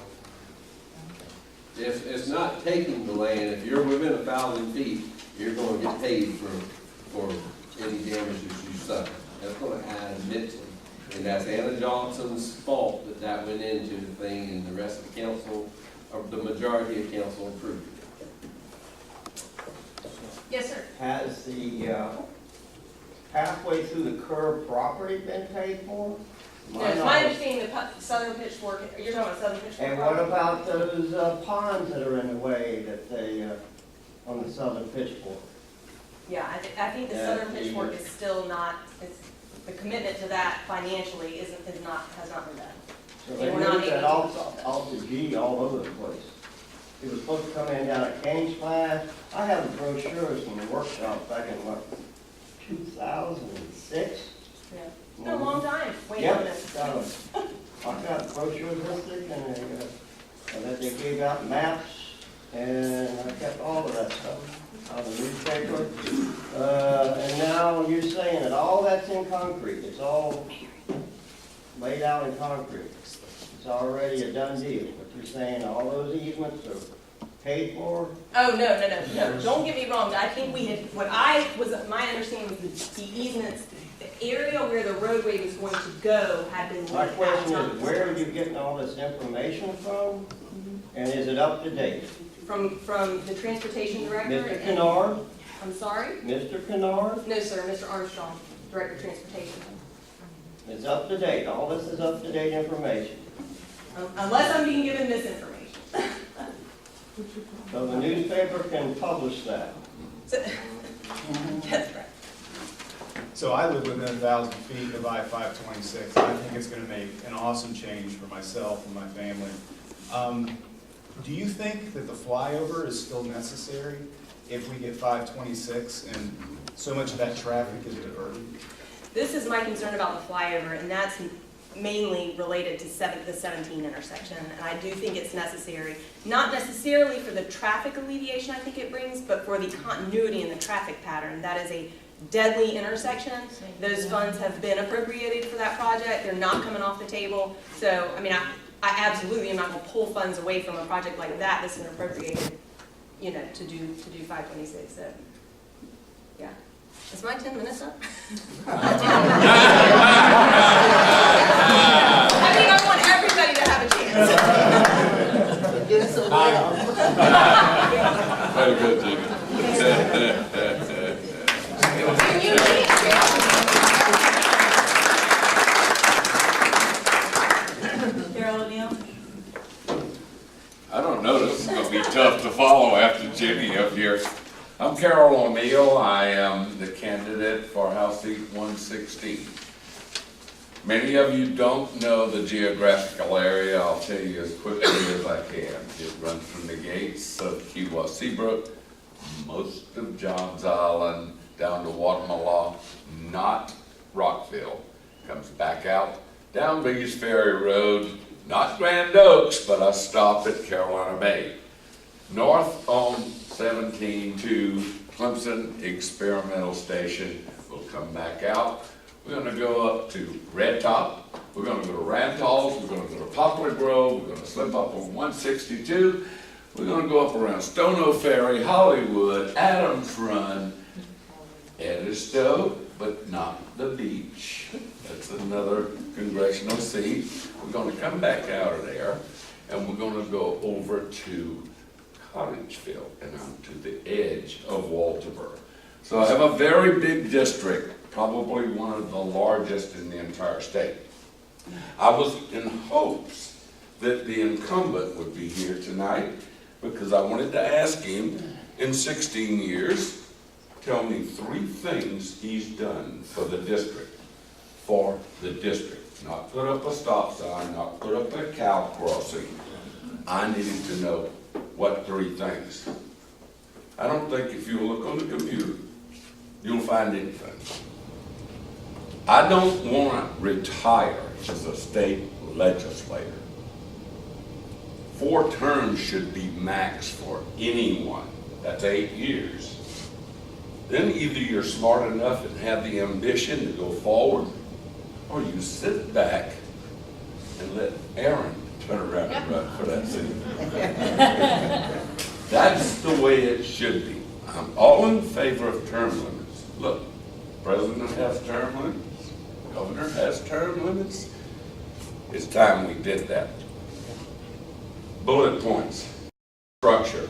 Speaker 18: It's not taking the land. If you're within 1,000 feet, you're going to get paid for any damages you suffer. That's going to add mentally. And that's Anna Johnson's fault that that went into the thing, and the rest of the council, or the majority of council approved it.
Speaker 5: Yes, sir.
Speaker 16: Has the halfway through the curb property been paid for?
Speaker 5: No, it's my understanding the Southern Pitchfork, you're talking about Southern Pitchfork.
Speaker 16: And what about those ponds that are in the way that they, on the Southern Pitchfork?
Speaker 5: Yeah, I think the Southern Pitchfork is still not, the commitment to that financially has not been done.
Speaker 16: So they moved that off the G all over the place. It was supposed to come in down at Cane's Flat. I have the brochures from the workshop back in, what, 2006?
Speaker 5: Yeah. It's been a long time waiting on this.
Speaker 16: I've got brochures listed, and that they gave out maps, and I kept all of that stuff out of the newspaper. And now you're saying that all that's in concrete, it's all laid out in concrete. It's already a done deal, but you're saying all those easements are paid for?
Speaker 5: Oh, no, don't get me wrong, I think we had, my understanding was the easements, the area where the roadway was going to go had been laid
Speaker 16: My
Speaker 5: out.
Speaker 16: question is, where are you getting all this information from? And is it up to date?
Speaker 5: From the transportation director.
Speaker 16: Mr. Kennard?
Speaker 5: I'm sorry?
Speaker 16: Mr. Kennard?
Speaker 5: No, sir, Mr. Armstrong, Director of Transportation.
Speaker 16: It's up to date, all this is up to date information.
Speaker 5: Unless I'm being given misinformation.
Speaker 16: So the newspaper can publish that.
Speaker 5: That's right.
Speaker 19: So I live within 1,000 feet of I-526. I think it's going to make an awesome change for myself and my family. Do you think that the flyover is still necessary if we get 526 and so much of that traffic is diverted?
Speaker 5: This is my concern about the flyover, and that's mainly related to the 17 intersection. And I do think it's necessary, not necessarily for the traffic alleviation I think it brings, but for the continuity in the traffic pattern. That is a deadly intersection. Those funds have been appropriated for that project. They're not coming off the table. So, I mean, I absolutely am not going to pull funds away from a project like that that's been appropriated, you know, to do 526. So, yeah. Is my 10 minutes up? I mean, I want everybody to have a chance.
Speaker 2: Very good, Jimmy.
Speaker 5: Carol O'Neill?
Speaker 2: I don't know, this is going to be tough to follow after Jimmy up here. I'm Carol O'Neill. I am the candidate for House Seat 116. Many of you don't know the geographical area. I'll tell you as quickly as I can. It runs from the gates of Kewah Seabrook, most of Johns Island, down to Guatemala, not Rockville. Comes back out down Biggest Ferry Road, not Grand Oaks, but I stop at Carolina Bay. North on 17 to Clemson Experimental Station. We'll come back out. We're going to go up to Red Top. We're going to go to Rantals. We're going to go to Poplar Grove. We're going to slip up on 162. We're going to go up around Stono Ferry, Hollywood, Adams Run, Edisto, but not the beach. That's another congressional seat. We're going to come back out of there, and we're going to go over to Cottageville and out to the edge of Walterboro. So I have a very big district, probably one of the largest in the entire state. I was in hopes that the incumbent would be here tonight because I wanted to ask him in 16 years, tell me 3 things he's done for the district. Not put up a stop sign, not put up a cow crossing. I needed to know what 3 things. I don't think if you look on the computer, you'll find anything. I don't want to retire as a state legislator. 4 terms should be max for anyone. That's 8 years. Then either you're smart enough and have the ambition to go forward, or you sit back and let Aaron turn around and run for that city. That's the way it should be. I'm all in favor of term limits. Look, president has term limits, governor has term limits. It's time we did that. Bullet points, structure.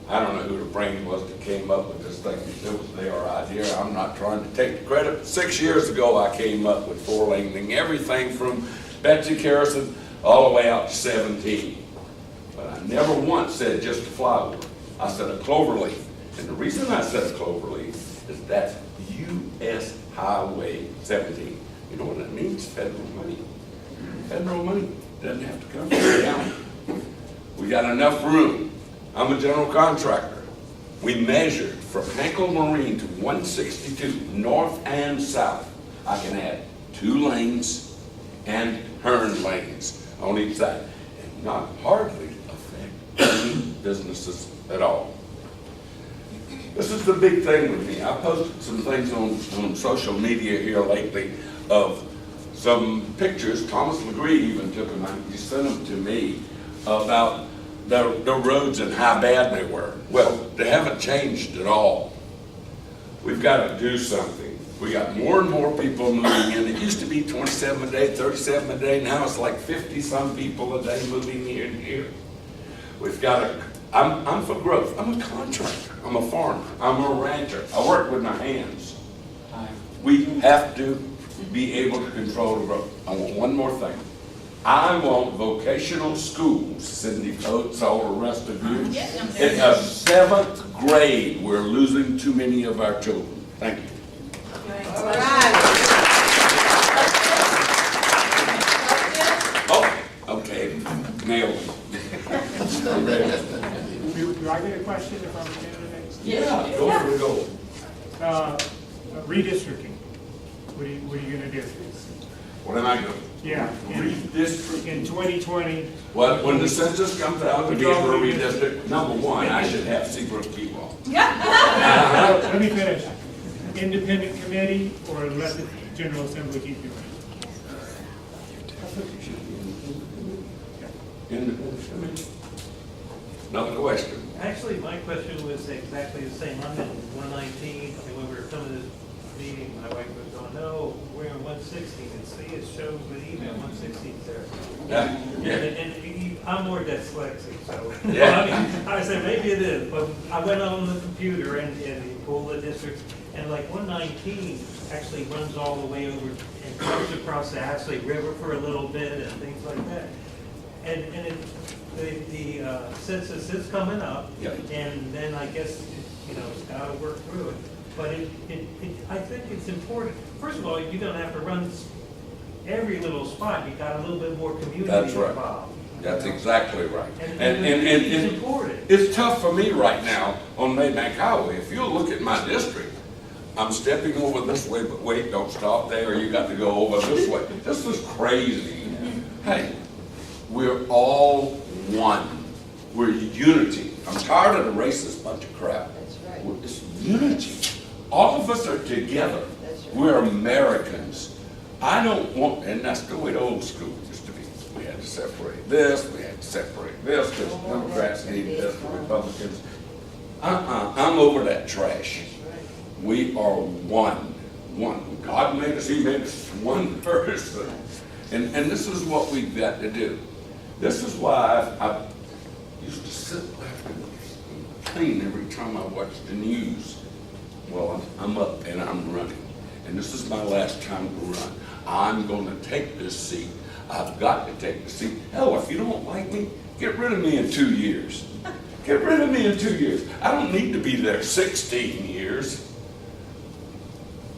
Speaker 2: I don't know who the brain was that came up with this thing. It was their idea. I'm not trying to take the credit. 6 years ago, I came up with 4-laning, everything from Betsy Carrison all the way out to 17. But I never once said just a flyover. I said a clover leaf. And the reason I said a clover leaf is that's U.S. Highway 17. You know what that means? Federal money. Federal money doesn't have to come from the county. We got enough room. I'm a general contractor. We measured from Hankel Marine to 162, north and south. I can add 2 lanes and Hearn lanes on each side, and not hardly affect any businesses at all. This is the big thing with me. I posted some things on social media here lately of some pictures. Thomas Legree even took them. He sent them to me about the roads and how bad they were. Well, they haven't changed at all. We've got to do something. We got more and more people moving in. It used to be 27 a day, 37 a day. Now it's like 50-some people a day moving here and here. We've got to, I'm for growth. I'm a contractor. I'm a farmer. I'm a rancher. I work with my hands. We have to be able to control the growth. I want one more thing. I want vocational schools, Cindy Coates, all the rest of you. In the 7th grade, we're losing too many of our children. Thank you.
Speaker 5: All right.
Speaker 2: Oh, okay. Nailed it.
Speaker 3: Do I get a question if I'm a candidate?
Speaker 2: Yeah, go for the goal.
Speaker 3: Redistricting. What are you gonna do?
Speaker 2: What am I doing?
Speaker 3: Yeah.
Speaker 2: Redistricting.
Speaker 3: In 2020.
Speaker 2: Well, when the census comes out to be able to redistrict, number one, I should have Seabrook people.
Speaker 3: Let me finish. Independent committee or let the General Assembly keep doing it?
Speaker 2: Independent committee. Another question.
Speaker 20: Actually, my question was exactly the same. I'm in 119, and when we were coming to this meeting, my wife was going, no, we're in 116, and see, it shows the email, 116's there.
Speaker 2: Yeah.
Speaker 20: And I'm more dyslexic, so,
Speaker 2: Yeah.
Speaker 20: I mean, I said, maybe it is, but I went on the computer and pulled the districts, and like 119 actually runs all the way over and goes across the Ashley River for a little bit and things like that. And the census is coming up, and then I guess, it's got to work through it. But I think it's important. First of all, you don't have to run every little spot. You got a little bit more community
Speaker 2: That's right.
Speaker 20: involved.
Speaker 2: That's exactly right.
Speaker 20: And it's important.
Speaker 2: It's tough for me right now on Maybank Highway. If you look at my district, I'm stepping over this way, but wait, don't stop there. You got to go over this way. This is crazy. Hey, we're all one. We're unity. I'm tired of the racist bunch of crap.
Speaker 5: That's right.
Speaker 2: It's unity. All of us are together. We're Americans. I don't want, and that's the way the old school used to be. We had to separate this, we had to separate this, because the Democrats needed this, the Republicans. I'm over that trash. We are one. When God made us, He made us one person. And this is what we've got to do. This is why I used to sit back and clean every time I watched the news. Well, I'm up and I'm running. And this is my last time to run. I'm going to take this seat. I've got to take the seat. Hell, if you don't like me, get rid of me in 2 years. Get rid of me in 2 years. I don't need to be there 16 years.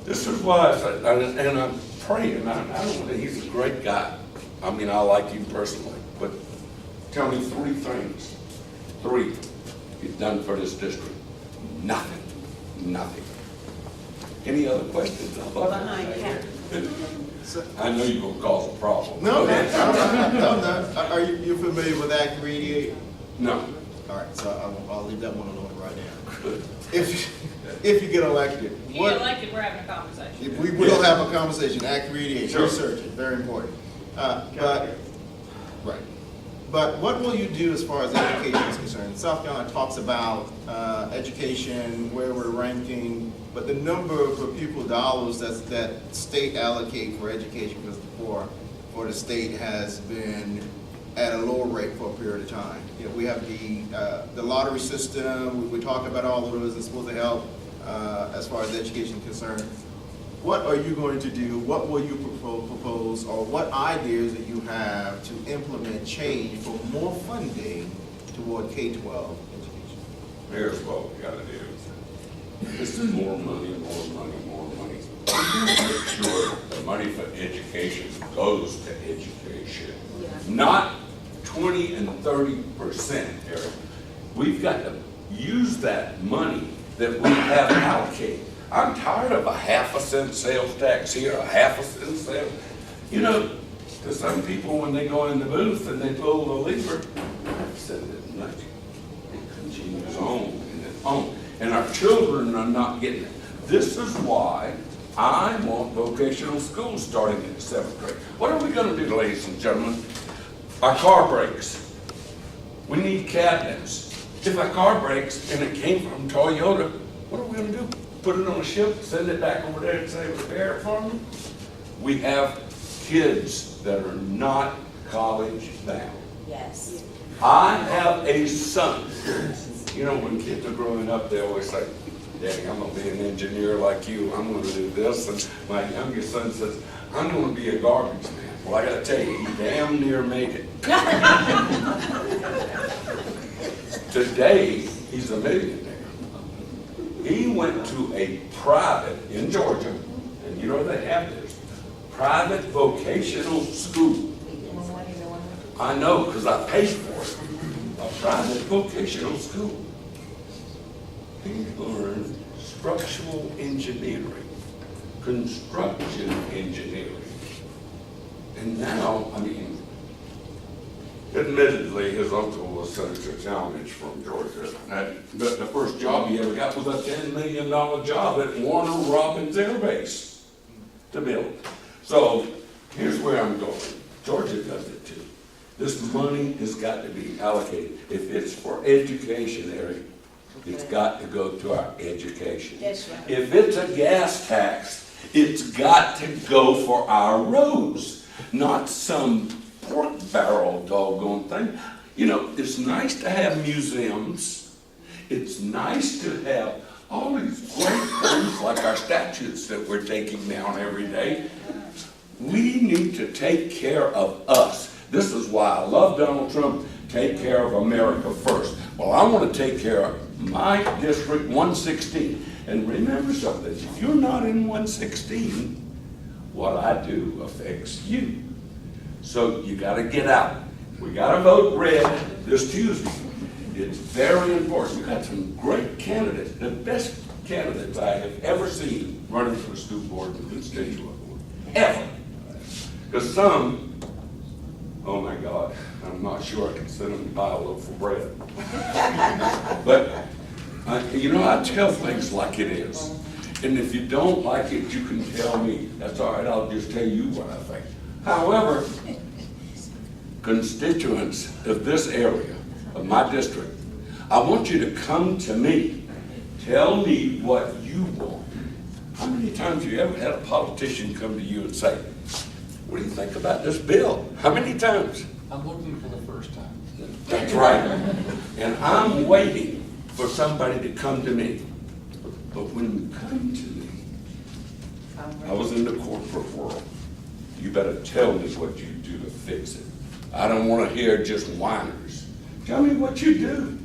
Speaker 2: This is why I said, and I'm praying. I don't think he's a great guy. I mean, I like him personally. But tell me 3 things. 3 he's done for this district. Nothing. Nothing. Any other questions?
Speaker 5: Behind you.
Speaker 2: I know you're gonna cause a problem.
Speaker 11: No, Are you familiar with Act 388?
Speaker 2: No.
Speaker 11: All right, so I'll leave that one alone right now. If you get elected,
Speaker 4: If you get elected, we're having a conversation.
Speaker 11: if we will have a conversation, Act 388,
Speaker 2: Sure.
Speaker 11: research it, very important. But what will you do as far as education is concerned? South Carolina talks about education, where we're ranking, but the number of pupil dollars that state allocate for education for the state has been at a lower rate for a period of time. You know, we have the lottery system. We talk about all of those. It's supposed to help as far as education is concerned. What are you going to do? What will you propose, or what ideas that you have to implement change for more funding toward K-12 education?
Speaker 2: Here's what we gotta do. This is more money, more money, more money. Make sure the money for education goes to education. Not 20 and 30%, Eric. We've got to use that money that we have allocated. I'm tired of a 1/2 cent sales tax here, a 1/2 cent sales. You know, to some people, when they go in the booth and they pull the lever, send it nothing. It continues on and on. And our children are not getting it. This is why I want vocational schools starting in the 7th grade. What are we going to do, ladies and gentlemen? Our car breaks. We need cabinets. If our car breaks and it came from Toyota, what are we going to do? Put it on a ship, send it back over there and say repair it for me? We have kids that are not college bound.
Speaker 8: Yes.
Speaker 2: I have a son. You know, when kids are growing up, they always say, Daddy, I'm going to be an engineer like you. I'm going to do this. And my youngest son says, I'm going to be a garbage man. Well, I got to tell you, he damn near made it. Today, he's a millionaire. He went to a private, in Georgia, and you know they have this, private vocational school. I know because I paid for it. A private vocational school. He learned structural engineering, construction engineering. And now, I mean, admittedly, his uncle was Senator Talmadge from Georgia. But the first job he ever got was a $10 million job at Warner Robins Air Base to build. So here's where I'm going. Georgia does it too. This money has got to be allocated. If it's for education, Eric, it's got to go to our education.
Speaker 7: That's right.
Speaker 2: If it's a gas tax, it's got to go for our roads, not some pork barrel doggone thing. You know, it's nice to have museums. It's nice to have all these great things like our statues that we're taking down every day. We need to take care of us. This is why I love Donald Trump. Take care of America first. Well, I want to take care of my district 116. And remember something, if you're not in 116, what I do affects you. So you got to get out. We got to vote red this Tuesday. It's very important. We've got some great candidates, the best candidates I have ever seen running for the school board and constituent board, ever. Because some, oh my God, I'm not sure I can send them to buy a loaf of bread. But, you know, I tell things like it is. And if you don't like it, you can tell me. That's all right, I'll just tell you what I think. However, constituents of this area, of my district, I want you to come to me. Tell me what you want. How many times have you ever had a politician come to you and say, what do you think about this bill? How many times?
Speaker 1: I'm looking for the first time.
Speaker 2: That's right. And I'm waiting for somebody to come to me. But when you come to me, I was in the corporate world. You better tell me what you do to fix it. I don't want to hear just whiners. Tell me what you do.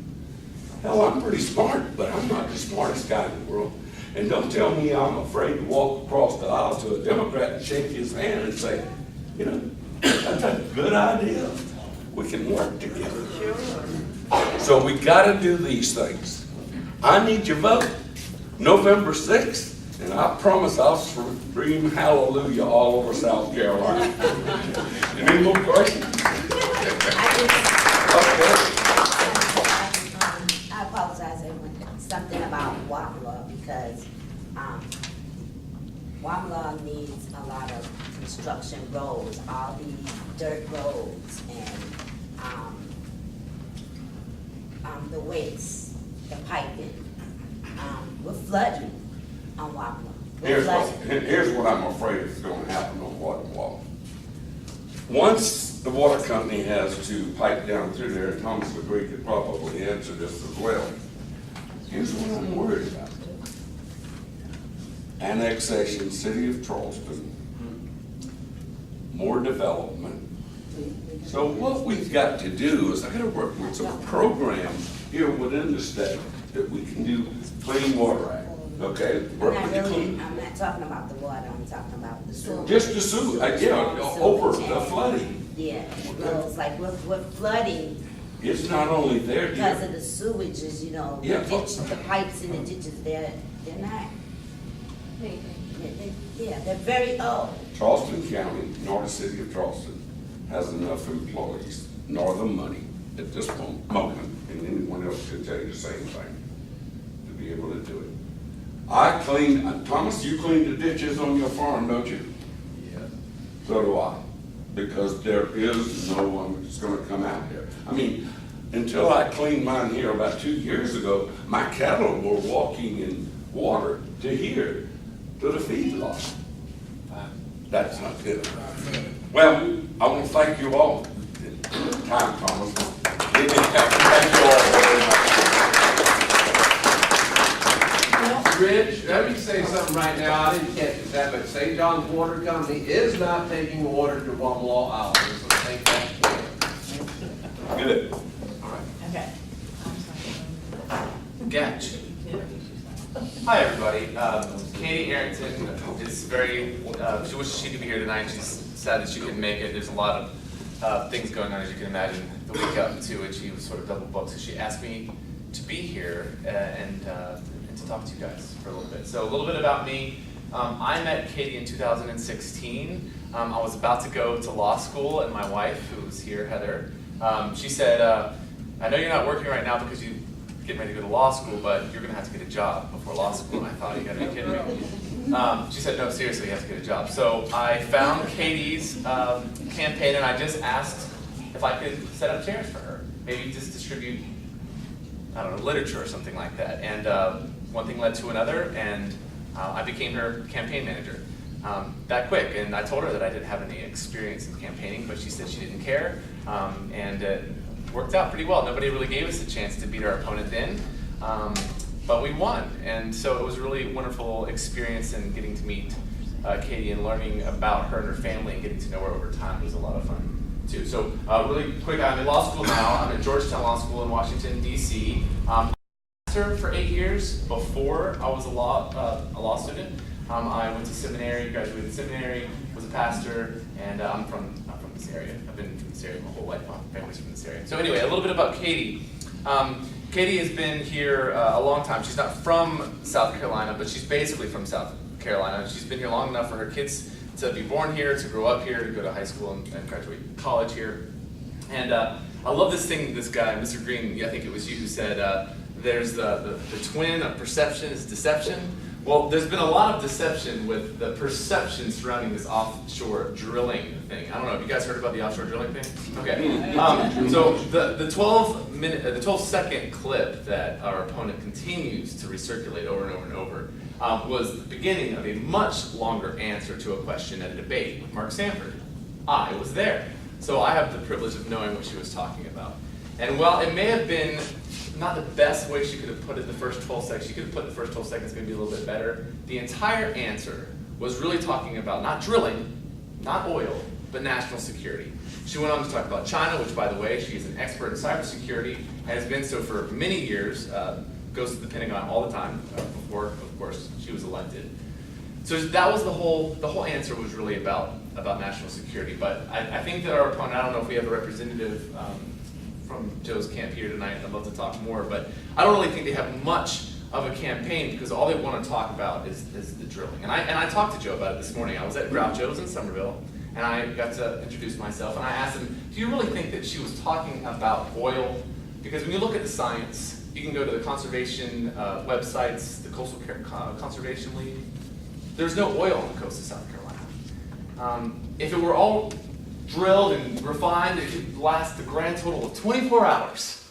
Speaker 2: Hell, I'm pretty smart, but I'm not the smartest guy in the world. And don't tell me I'm afraid to walk across the aisle to a Democrat and shake his hand and say, you know, that's a good idea. We can work together. So we got to do these things. I need your vote. November 6th, And I promise I'll scream hallelujah all over South Carolina. Any more questions?
Speaker 8: I apologize, everyone. Something about Wamla because Wamla needs a lot of construction roads, all these dirt roads and the waste, the piping. We're flooding on Wamla.
Speaker 2: Here's what I'm afraid is going to happen on Waterwall. Once the water company has to pipe down through there, and Thomas LeGree could probably answer this as well. Here's what I'm worried about. Annexation, city of Charleston, more development. So what we've got to do is I got to work with some programs here within the state that we can do Clean Water Act. Okay, work with the clean.
Speaker 8: I'm not talking about the water, I'm talking about the sewer.
Speaker 2: Just the sewer, over the flooding.
Speaker 8: Yeah, roads, like we're flooding.
Speaker 2: It's not only there,
Speaker 8: Because
Speaker 2: dear.
Speaker 8: of the sewages, you know,
Speaker 2: Yeah,
Speaker 8: the pipes in the ditches, they're not. They're very old.
Speaker 2: Charleston County, nor the city of Charleston, has enough employees, nor the money at this moment, and anyone else can tell you the same thing, to be able to do it. I clean, Thomas, you clean the ditches on your farm, don't you?
Speaker 19: Yeah.
Speaker 2: So do I, because there is no one that's gonna come out there. I mean, until I cleaned mine here about 2 years ago, my cattle were walking in water to here, to the feedlot. That's not good. Well, I want to thank you all. Time, Thomas. Thank you all very much.
Speaker 18: Rich, let me say something right now, I didn't catch that, but St. John's Water Company is not taking water to Wamlaw Island, so think that's clear.
Speaker 2: Good.
Speaker 12: Okay.
Speaker 21: Gotcha. Hi, everybody. Katie Arrington is very, she wishes she could be here tonight. She's sad that she couldn't make it. There's a lot of things going on, as you can imagine, the week up to it. She was sort of double booked, so she asked me to be here and to talk to you guys for a little bit. So a little bit about me. I met Katie in 2016. I was about to go to law school, and my wife, who was here, Heather, she said, I know you're not working right now because you're getting ready to go to law school, but you're going to have to get a job before law school. And I thought, you got to be kidding me. She said, no, seriously, you have to get a job. So I found Katie's campaign, and I just asked if I could set up chairs for her. Maybe just distribute, I don't know, literature or something like that. And one thing led to another, and I became her campaign manager that quick. And I told her that I didn't have any experience in campaigning, but she said she didn't care. And it worked out pretty well. Nobody really gave us a chance to beat our opponent then, but we won. And so it was a really wonderful experience, and getting to meet Katie and learning about her and her family and getting to know her over time was a lot of fun too. So really quick, I'm in law school now. I'm at Georgetown Law School in Washington, D.C. I served for 8 years before I was a law student. I went to seminary, graduated seminary, was a pastor, and I'm from this area. I've been from this area my whole life. My family's from this area. So anyway, a little bit about Katie. Katie has been here a long time. She's not from South Carolina, but she's basically from South Carolina. She's been here long enough for her kids to be born here, to grow up here, to go to high school and graduate college here. And I love this thing, this guy, Mr. Green, I think it was you who said, there's the twin of perception is deception. Well, there's been a lot of deception with the perception surrounding this offshore drilling thing. I don't know, have you guys heard about the offshore drilling thing? Okay. So the 12-second clip that our opponent continues to recirculate over and over and over was the beginning of a much longer answer to a question at a debate with Mark Sanford. I was there. So I have the privilege of knowing what she was talking about. And while it may have been not the best way she could have put it the first 12 seconds, she could have put the first 12 seconds maybe a little bit better, the entire answer was really talking about not drilling, not oil, but national security. She went on to talk about China, which, by the way, she is an expert in cybersecurity and has been so for many years, goes to the Pentagon all the time before, of course, she was elected. So that was the whole answer was really about national security. But I think that our opponent, I don't know if we have a representative from Joe's camp here tonight, I'd love to talk more, but I don't really think they have much of a campaign because all they want to talk about is the drilling. And I talked to Joe about it this morning. I was at Groucho's in Somerville, and I got to introduce myself, and I asked him, do you really think that she was talking about oil? Because when you look at the science, you can go to the conservation websites, the Coastal Conservation League. There's no oil on the coast of South Carolina. If it were all drilled and refined, it could last the grand total of 24 hours.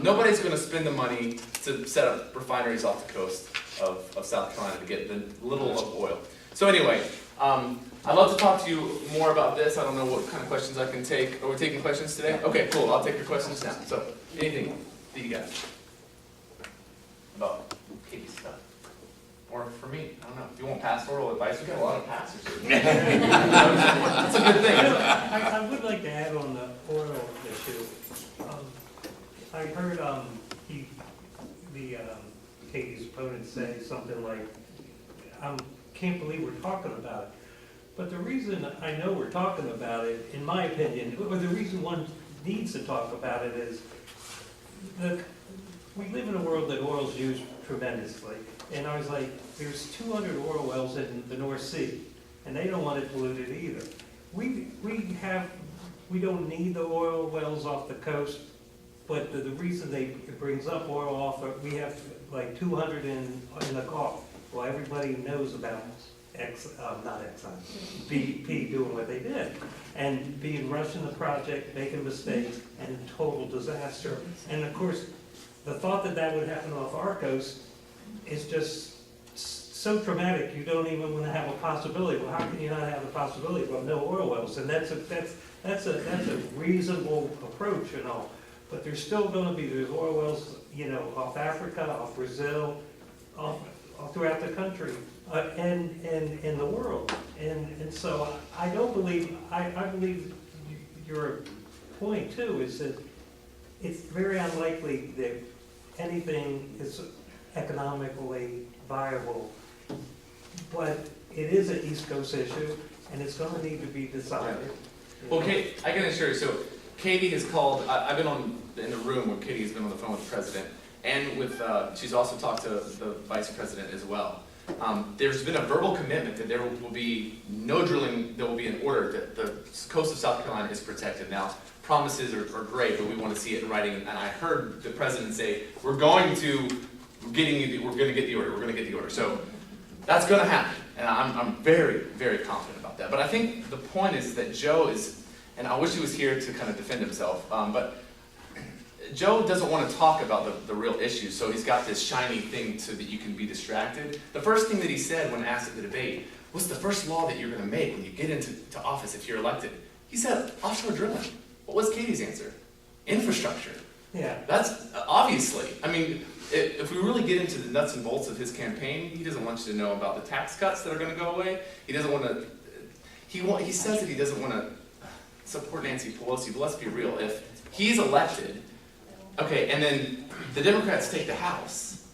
Speaker 21: Nobody's going to spend the money to set up refineries off the coast of South Carolina to get the little of oil. So anyway, I'd love to talk to you more about this. I don't know what kind of questions I can take. Are we taking questions today? Okay, cool. I'll take your questions now. So, anything that you got about Katie's stuff? Or for me, I don't know. If you want pastoral advice, we've got a lot of pastors here. That's a good thing.
Speaker 20: I would like to add on the oil issue. I heard Katie's opponent say something like, I can't believe we're talking about it. But the reason I know we're talking about it, in my opinion, or the reason one needs to talk about it is we live in a world that oil's used tremendously. And I was like, there's 200 oil wells in the North Sea, and they don't want it polluted either. We don't need the oil wells off the coast, but the reason it brings up oil off, we have like 200 in the Gulf. Well, everybody knows about BP doing what they did, and being rushed in the project, making mistakes, and total disaster. And of course, the thought that would happen off our coast is just so traumatic. You don't even want to have a possibility. Well, how can you not have the possibility? Well, no oil wells, and that's a reasonable approach and all. But there's still going to be oil wells, off Africa, off Brazil, all throughout the country. And in the world, and so I believe your point too is that it's very unlikely that anything is economically viable, but it is an East Coast issue, and it's going to need to be decided.
Speaker 21: Well, Kate, I can assure you. So Katie has called. I've been in the room where Katie has been on the phone with the president, and with she's also talked to the vice president as well. There's been a verbal commitment that there will be no drilling. There will be an order that the coast of South Carolina is protected. Now, promises are great, but we want to see it in writing. And I heard the president say, "We're going to get the order. We're going to get the order." So that's going to happen, and I'm very, very confident about that. But I think the point is that Joe is, and I wish he was here to kind of defend himself, but Joe doesn't want to talk about the real issue, so he's got this shiny thing so that you can be distracted. The first thing that he said when asked at the debate, what's the first law that you're going to make when you get into office if you're elected? He said, offshore drilling. What was Katie's answer? Infrastructure.
Speaker 20: Yeah.
Speaker 21: That's obviously, I mean, if we really get into the nuts and bolts of his campaign, he doesn't want you to know about the tax cuts that are going to go away. He doesn't want to, he says that he doesn't want to support Nancy Pelosi, but let's be real. If he's elected, okay, and then the Democrats take the House,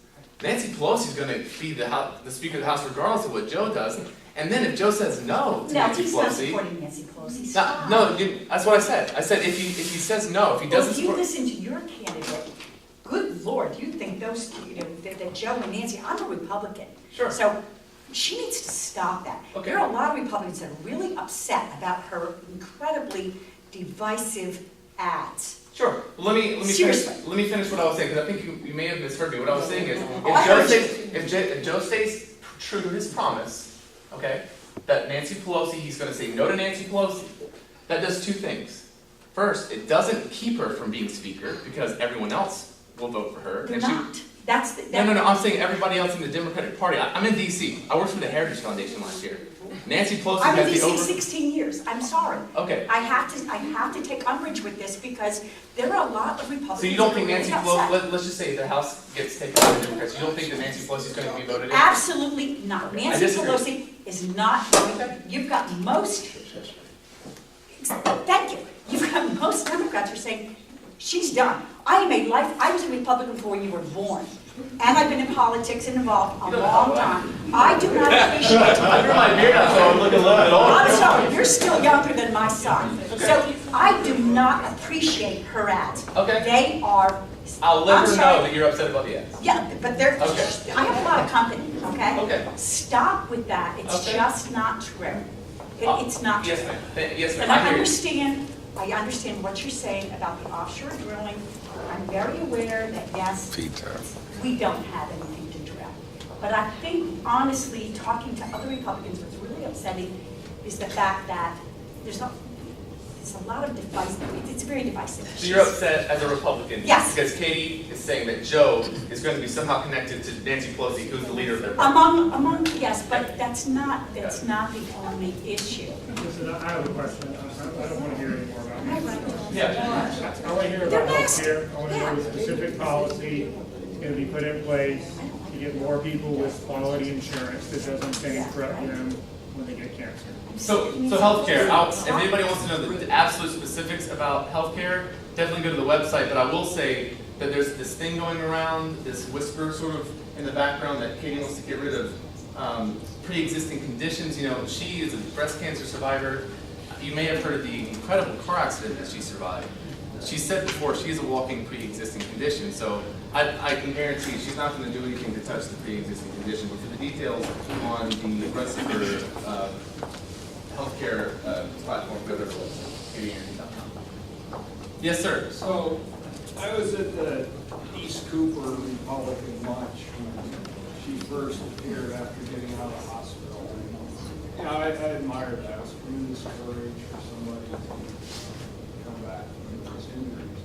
Speaker 21: Nancy Pelosi's going to be the Speaker of the House regardless of what Joe does. And then if Joe says no to Nancy Pelosi...
Speaker 6: he's not supporting Nancy Pelosi. Stop.
Speaker 21: No, that's what I said. I said if he says no, if he doesn't support...
Speaker 6: Well, if you listen to your candidate, good Lord, you think those, that Joe and Nancy, I'm a Republican.
Speaker 21: Sure.
Speaker 6: So she needs to stop that.
Speaker 21: Okay.
Speaker 6: There are a lot of Republicans that are really upset about her incredibly divisive ads.
Speaker 21: Sure. Let me finish what I was saying, because I think you may have misheard me. What I was saying is, if Joe stays true to his promise, okay, that Nancy Pelosi, he's going to say no to Nancy Pelosi, that does two things. First, it doesn't keep her from being Speaker, because everyone else will vote for her.
Speaker 6: They're not.
Speaker 21: No, I'm saying everybody else in the Democratic Party. I'm in D.C. I worked for the Heritage Foundation last year. Nancy Pelosi
Speaker 6: I've been
Speaker 21: has
Speaker 6: in D.C. 16 years. I'm sorry.
Speaker 21: Okay.
Speaker 6: I have to take umbrage with this because there are a lot of Republicans.
Speaker 21: So you don't think
Speaker 6: that are
Speaker 21: Nancy
Speaker 6: really upset.
Speaker 21: Pelosi, let's just say the House gets taken by the Democrats, you don't think that Nancy Pelosi is going to be voted in?
Speaker 6: Absolutely not. Nancy
Speaker 21: disagree.
Speaker 6: Pelosi is not, you've got most, thank you, you've got most Democrats who are saying, she's done. I was a Republican before you were born. And I've been in politics and involved a long time. I do not appreciate it.
Speaker 21: I grew my beard out, so I'm looking a little bit older.
Speaker 6: I'm sorry, you're still younger than my son. So I do not appreciate her ads.
Speaker 21: Okay.
Speaker 6: They are.
Speaker 21: I'll let
Speaker 6: I'm
Speaker 21: her
Speaker 6: sorry.
Speaker 21: know that you're upset about the ads.
Speaker 6: Yeah, but they're,
Speaker 21: Okay.
Speaker 6: I have a lot of company, okay?
Speaker 21: Okay.
Speaker 6: Stop with that, it's
Speaker 21: Okay.
Speaker 6: just not true. It's not true.
Speaker 21: Yes, ma'am. Yes, ma'am.
Speaker 6: And
Speaker 21: I hear you.
Speaker 6: I understand what you're saying about the offshore drilling. I'm very aware that, yes, we don't have anything to drill. But I think honestly, talking to other Republicans, what's really upsetting is the fact that there's a lot of divisive, it's very divisive.
Speaker 21: So you're upset as a Republican?
Speaker 6: Yes.
Speaker 21: Because Katie is saying that Joe is going to be somehow connected to Nancy Pelosi, who's the leader of their party.
Speaker 6: Yes, but that's not the only issue.
Speaker 3: Listen, I have a question. I don't want to hear any more about it.
Speaker 21: Yeah.
Speaker 3: I want to hear about healthcare. I want to know the specific policy is going to be put in place to get more people with quality insurance that doesn't bankrupt them when they get cancer.
Speaker 21: So healthcare, if anybody wants to know the absolute specifics about healthcare, definitely go to the website, but I will say that there's this thing going around, this whisper sort of in the background that Katie wants to get rid of pre-existing conditions. You know, she is a breast cancer survivor. You may have heard of the incredible car accident that she survived. She said before, she is a walking pre-existing condition, so I can guarantee she's not going to do anything to touch the pre-existing condition, but for the details on the rest of her healthcare platform, go to KatieAnthony.com. Yes, sir.
Speaker 13: So, I was at the East Cooper Republican lunch when she first appeared after getting out of the hospital. You know, I admire that. It's tremendous courage for somebody to come back from those injuries.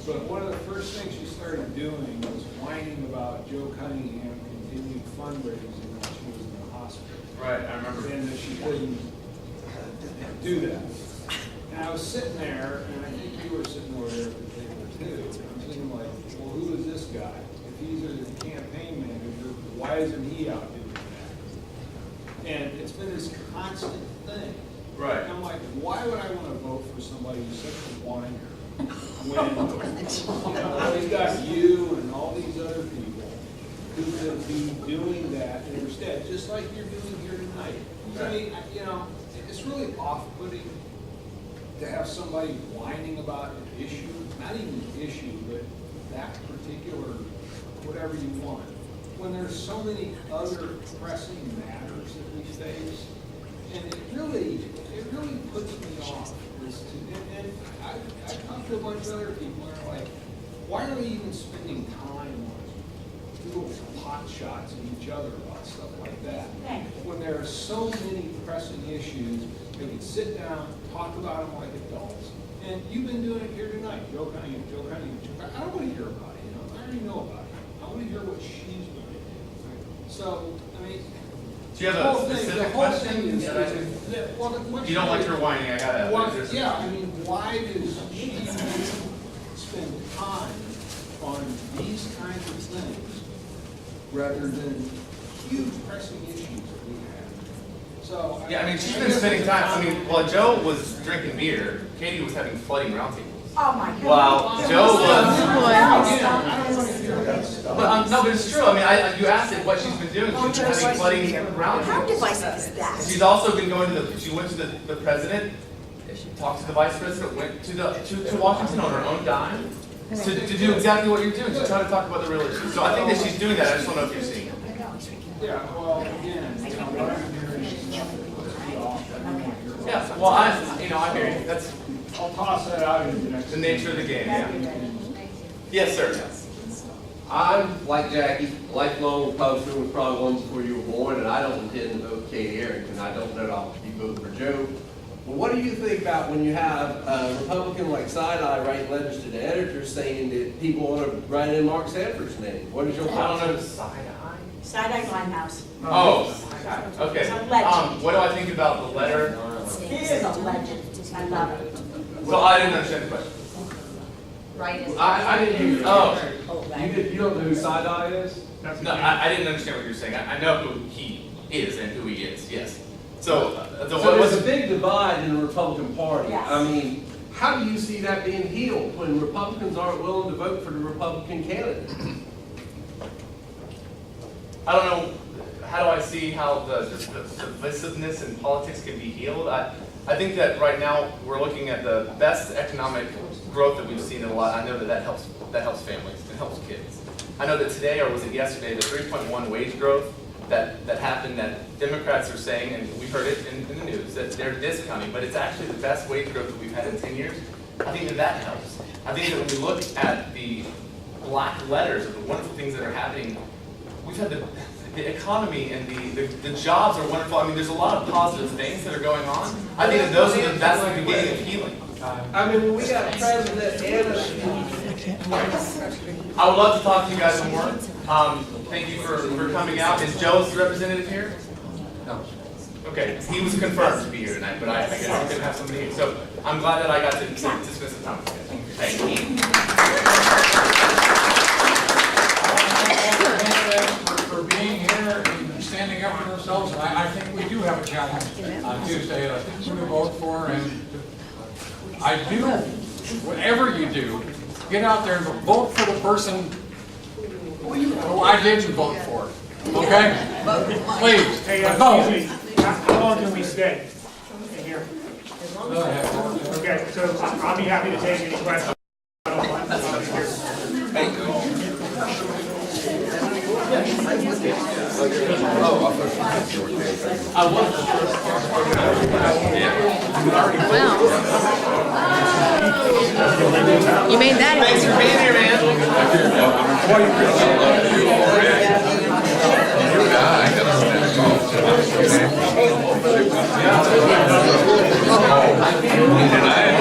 Speaker 13: But one of the first things she started doing was whining about Joe Cunningham continued fundraising when she was in the hospital.
Speaker 21: Right, I remember.
Speaker 13: And that she couldn't do that. And I was sitting there, and I think you were sitting over there at the table too. And I'm thinking like, well, who is this guy? If he's a campaign manager, why isn't he out doing that? And it's been this constant thing.
Speaker 21: Right.
Speaker 13: And I'm like, why would I want to vote for somebody who's such a whiner when, you know, he's got you and all these other people who could be doing that instead, just like you're doing here tonight. I mean, you know, it's really off-putting to have somebody whining about an issue, not even an issue, but that particular, whatever you want, when there's so many other pressing matters that we face. And it really puts me off. And I talk to a bunch of other people and they're like, why are we even spending time on little pot shots at each other about stuff like that? When there are so many pressing issues, they can sit down, talk about them like adults. And you've been doing it here tonight, Joe Cunningham. I don't want to hear about it, you know, I already know about it. I want to hear what she's going to do. So, I mean,
Speaker 21: Do you have a specific question? You don't like her whining, I gotta ask.
Speaker 13: Yeah, I mean, why does she spend time on these kinds of things rather than huge pressing issues that we have? So.
Speaker 21: Yeah, I mean, she's been spending time, I mean, while Joe was drinking beer, Katie was having flooding roundtables.
Speaker 6: Oh my God.
Speaker 21: While Joe was. But, no, but it's true, I mean, you asked it what she's been doing, she's been having flooding roundtables.
Speaker 6: How divisive is that?
Speaker 21: She's also been going to she went to the president, she talked to the vice president, went to Washington on her own dime to do exactly what you're doing, to try to talk about the real issues. So I think that she's doing that, I just don't know if you're seeing it.
Speaker 13: Yeah, well, again, you know, what I'm hearing is stuff that puts me off.
Speaker 21: Yeah, well, I hear you, that's.
Speaker 13: I'll toss that out into the next.
Speaker 21: The nature of the game, yeah. Yes, sir.
Speaker 18: I'm, like Jackie, lifelong Republican, was probably one before you were born, and I don't intend to vote Katie Arrington. I don't know that I'll be voting for Joe. But what do you think about when you have a Republican like Side-Eye writing letters to the editors saying that people want to write in Mark Sanford's name? What is your thoughts?
Speaker 21: I don't know, Side-Eye?
Speaker 6: Side-Eye Limehouse.
Speaker 21: Oh, okay.
Speaker 6: He's a legend.
Speaker 21: What do I think about the letter?
Speaker 6: He is a legend. I love it.
Speaker 21: So I didn't understand the question.
Speaker 5: Right.
Speaker 18: I didn't hear you.
Speaker 21: Oh.
Speaker 18: You don't know who Side-Eye is?
Speaker 21: No, I didn't understand what you're saying. I know who he is and who he is, yes. So
Speaker 18: there's a big divide in the Republican Party.
Speaker 6: Yes.
Speaker 18: I mean, how do you see that being healed when Republicans aren't willing to vote for the Republican candidate?
Speaker 21: I don't know, how do I see how the divisiveness in politics can be healed? I think that right now we're looking at the best economic growth that we've seen in a lot. I know that helps families, it helps kids. I know that today, or was it yesterday, the 3.1 wage growth that happened, that Democrats are saying, and we heard it in the news, that they're discounting, but it's actually the best wage growth that we've had in 10 years. I think that helps. I think that when we look at the black letters of the wonderful things that are happening, we've had the economy and the jobs are wonderful. I mean, there's a lot of positive things that are going on. I think that that's the beginning of healing.
Speaker 17: I mean, we got President
Speaker 21: I would love to talk to you guys more. Thank you for coming out. Is Joe's representative here? No. Okay, he was confirmed to be here tonight, but I guess we couldn't have somebody here. So I'm glad that I got to spend some time with you. Thank you.
Speaker 1: For being here and standing up for ourselves, and I think we do have a challenge on Tuesday, and I think we're going to vote for, and I do, whatever you do, get out there and vote for the person who I didn't vote for, okay? Please,
Speaker 3: Hey,
Speaker 1: vote.
Speaker 3: excuse me, how long can we stay in here? Okay, so I'll be happy to take any questions.
Speaker 5: You made that.
Speaker 21: Thanks for being here, man.
Speaker 2: I